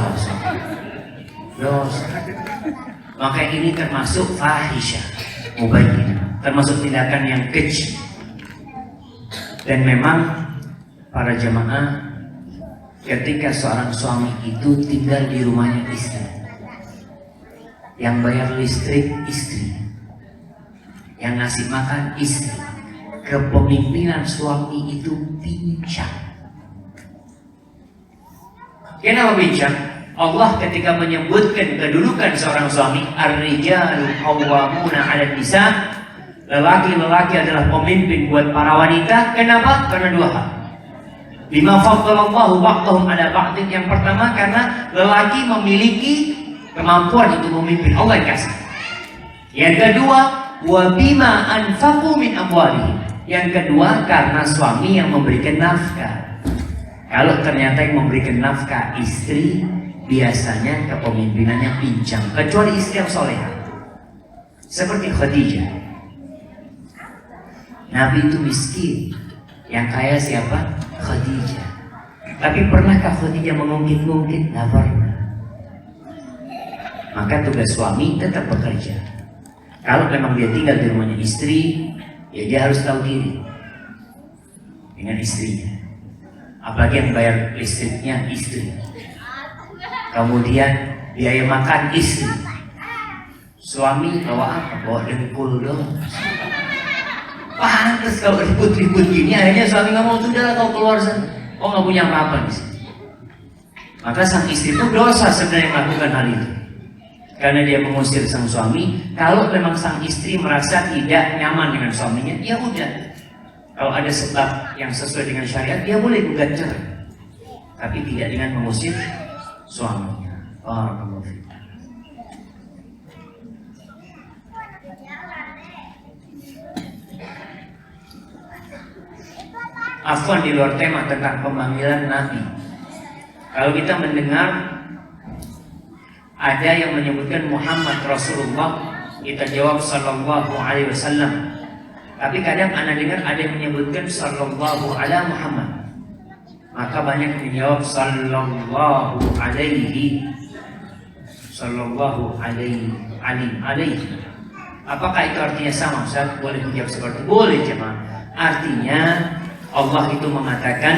S1: Maka ini termasuk fahisyah mubayyinah, termasuk tindakan yang keji. Dan memang para jamaah, ketika seorang suami itu tinggal di rumahnya istri, yang bayar listrik istri, yang ngasih makan istri, kepemimpinan suami itu pincang. Kenapa pincang? Allah ketika menyebutkan kedudukan seorang suami, ar-rijalu qawwamuna 'alan nisa, lelaki-lelaki adalah pemimpin buat para wanita. Kenapa? Karena dua hal. Bima faddalallahu ba'dahum 'ala ba'din. Yang pertama karena lelaki memiliki kemampuan untuk memimpin, Allah yang kasih. Yang kedua, wa bima anfaqu min amwalihim. Yang kedua karena suami yang memberikan nafkah. Kalau ternyata yang memberikan nafkah istri, biasanya kepemimpinannya pincang, kecuali istri yang soleha seperti Khadijah. Nabi itu miskin, yang kaya siapa? Khadijah. Tapi pernahkah Khadijah mengungkit-ungkit? Tidak pernah. Maka tugas suami tetap bekerja. Kalau memang dia tinggal di rumahnya istri, ya dia harus tahu diri dengan istrinya. Apalagi yang bayar listriknya istri. Kemudian biaya makan istri. Suami bawa apa? Bawa dengkul dong. Pantes kalau ribut-ribut gini, akhirnya suami ngomong, sudahlah kau keluar sana. Oh nggak punya apa-apa di sini. Maka sang istri itu dosa sebenarnya melakukan hal itu, karena dia mengusir sang suami. Kalau memang sang istri merasa tidak nyaman dengan suaminya, ya udah. Kalau ada sebab yang sesuai dengan syariat, dia boleh gugat cerai, tapi tidak dengan mengusir suaminya. Barakallahu fiik. Afwan, di luar tema tentang pemanggilan Nabi. Kalau kita mendengar ada yang menyebutkan Muhammad Rasulullah, kita jawab Sallallahu Alaihi Wasallam. Tapi kadang anda dengar ada yang menyebutkan Sallallahu Ala Muhammad, maka banyak yang menjawab Sallallahu Alaihi, Sallallahu Alaihi. Apakah itu artinya sama? Ustaz, boleh menjawab seperti itu? Boleh jemaah. Artinya Allah itu mengatakan,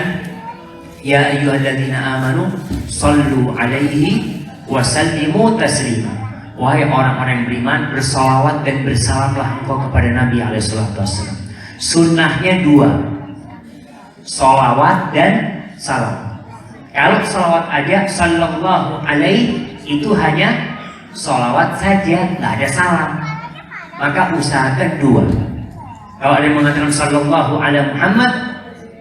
S1: ya ayyuhalladzina amanu sallu alaihi wa sallimu taslima. Wahai orang-orang yang beriman, bersalawat dan bersalamlah engkau kepada Nabi alaihissalam. Sunnahnya dua, salawat dan salam. Kalau salawat aja sallallahu alaihi, itu hanya salawat saja, nggak ada salam. Maka usahakan dua. Kalau ada yang mengatakan sallallahu ala Muhammad,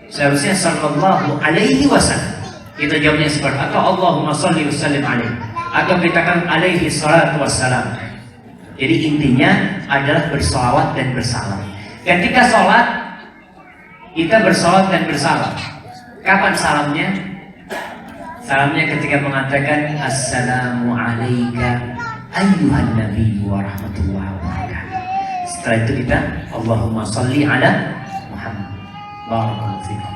S1: seharusnya sallallahu alaihi wasallam. Kita jawabnya seperti, atau Allahumma salli wa sallim alaihi, atau kita kan alaihi salatu wassalam. Jadi intinya adalah bersalawat dan bersalam. Ketika sholat, kita bersalawat dan bersalam. Kapan salamnya? Salamnya ketika mengatakan assalamu alaika ayyuhan nabi wa rahmatullahi wa barakatuh. Setelah itu kita Allahumma salli ala Muhammad. Barakallahu fikum.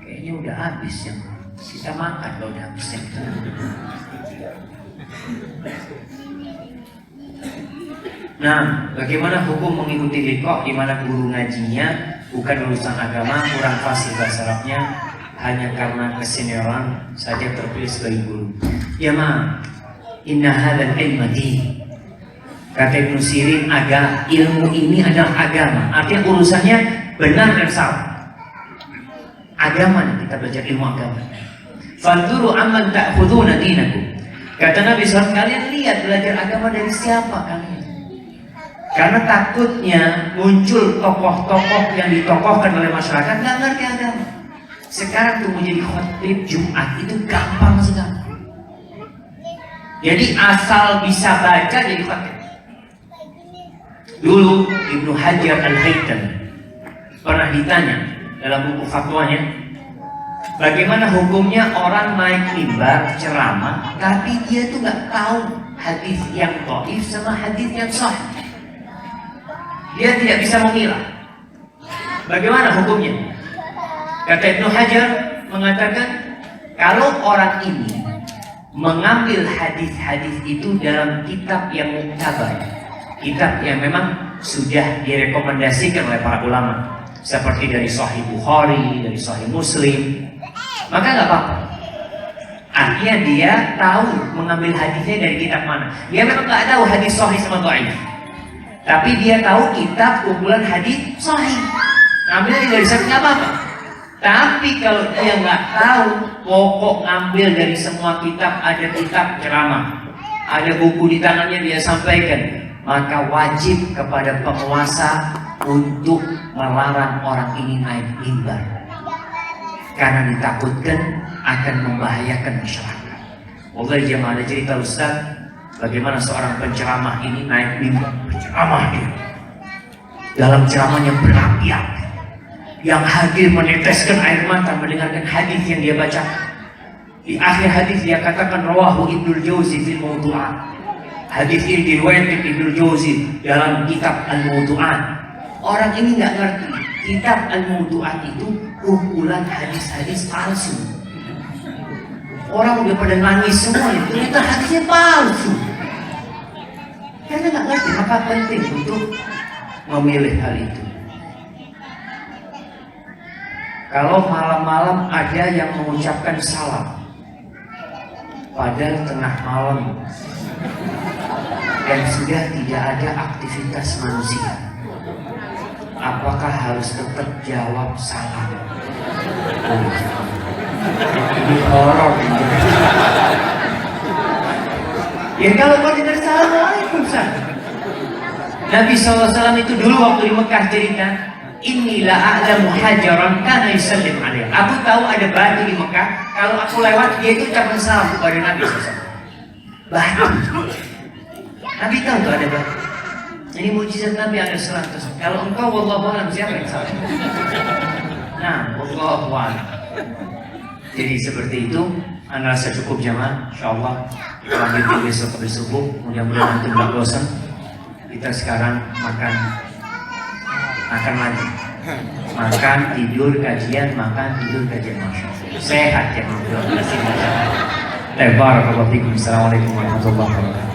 S1: Kayaknya udah habis yang kita makan, kalau udah habis yang itu. Nah, bagaimana hukum mengikuti liqah di mana guru ngajinya bukan urusan agama, kurang fasih bahasa Arabnya, hanya karena kesenioran saja terpilih sebagai guru? Ya ma, inna hadzal ilma din. Kata Ibnu Sirin, ilmu ini adalah agama. Artinya urusannya benar dan salah. Agama, kita belajar ilmu agama. Fanzuru amman ta'khuduna dinakum. Kata Nabi SAW, kalian lihat belajar agama dari siapa kalian. Karena takutnya muncul tokoh-tokoh yang ditokohkan oleh masyarakat nggak ngerti agama. Sekarang tuh menjadi khotib Jumat itu gampang sekali. Jadi asal bisa baca jadi khotib. Dulu Ibnu Hajar Al-Haythami pernah ditanya dalam buku fatwanya, bagaimana hukumnya orang naik mimbar ceramah tapi dia tuh nggak tahu hadis yang dhaif sama hadis yang sahih. Dia tidak bisa memilah. Bagaimana hukumnya? Kata Ibnu Hajar mengatakan, kalau orang ini mengambil hadis-hadis itu dalam kitab yang muktabar, kitab yang memang sudah direkomendasikan oleh para ulama, seperti dari Sahih Bukhari, dari Sahih Muslim, maka nggak apa-apa. Artinya dia tahu mengambil hadisnya dari kitab mana. Dia memang nggak tahu hadis sahih sama dhaif, tapi dia tahu kitab kumpulan hadis sahih. Ngambilnya dari sana nggak apa-apa. Tapi kalau dia nggak tahu, pokok ngambil dari semua kitab, ada kitab ceramah, ada buku di tangannya dia sampaikan, maka wajib kepada penguasa untuk melarang orang ini naik mimbar, karena ditakutkan akan membahayakan masyarakat. Wallahi jemaah, ada cerita Ustaz, bagaimana seorang penceramah ini naik mimbar berceramah dia. Dalam ceramahnya berapi-api. Yang hadir meneteskan air mata mendengarkan hadis yang dia baca. Di akhir hadis dia katakan rawahu Ibnul Jauzi fil Mawdu'at. Hadis ini diriwayatkan Ibnul Jauzi dalam kitab Al-Mawdu'at. Orang ini nggak ngerti kitab Al-Mawdu'at itu kumpulan hadis-hadis palsu. Orang udah pada nangis semua itu, ternyata hadisnya palsu. Karena nggak ngerti, maka penting untuk memilih hal itu. Kalau malam-malam ada yang mengucapkan salam pada tengah malam dan sudah tidak ada aktivitas manusia, apakah harus tetap jawab salam? Ini horor. Ya kalau kau dengar assalamualaikum sah. Nabi SAW itu dulu waktu di Mekah cerita, inilah a'lamu hajaran kana yusallim alaih. Aku tahu ada batu di Mekah, kalau aku lewat dia itu ucapkan salam kepada Nabi SAW. Batu. Nabi tahu tuh ada batu. Ini mujizat Nabi SAW. Kalau engkau wallahu a'lam, siapa yang salah? Nah, wallahu a'lam. Jadi seperti itu. Anda rasa cukup jamaah, insyaallah kita lanjut besok habis subuh. Mudah-mudahan antum tidak bosan. Kita sekarang makan lagi. Makan, tidur, kajian, makan, tidur, kajian. Masya Allah. Sehat ya. Terima kasih. Barakallahu fikum. Assalamualaikum warahmatullahi wabarakatuh.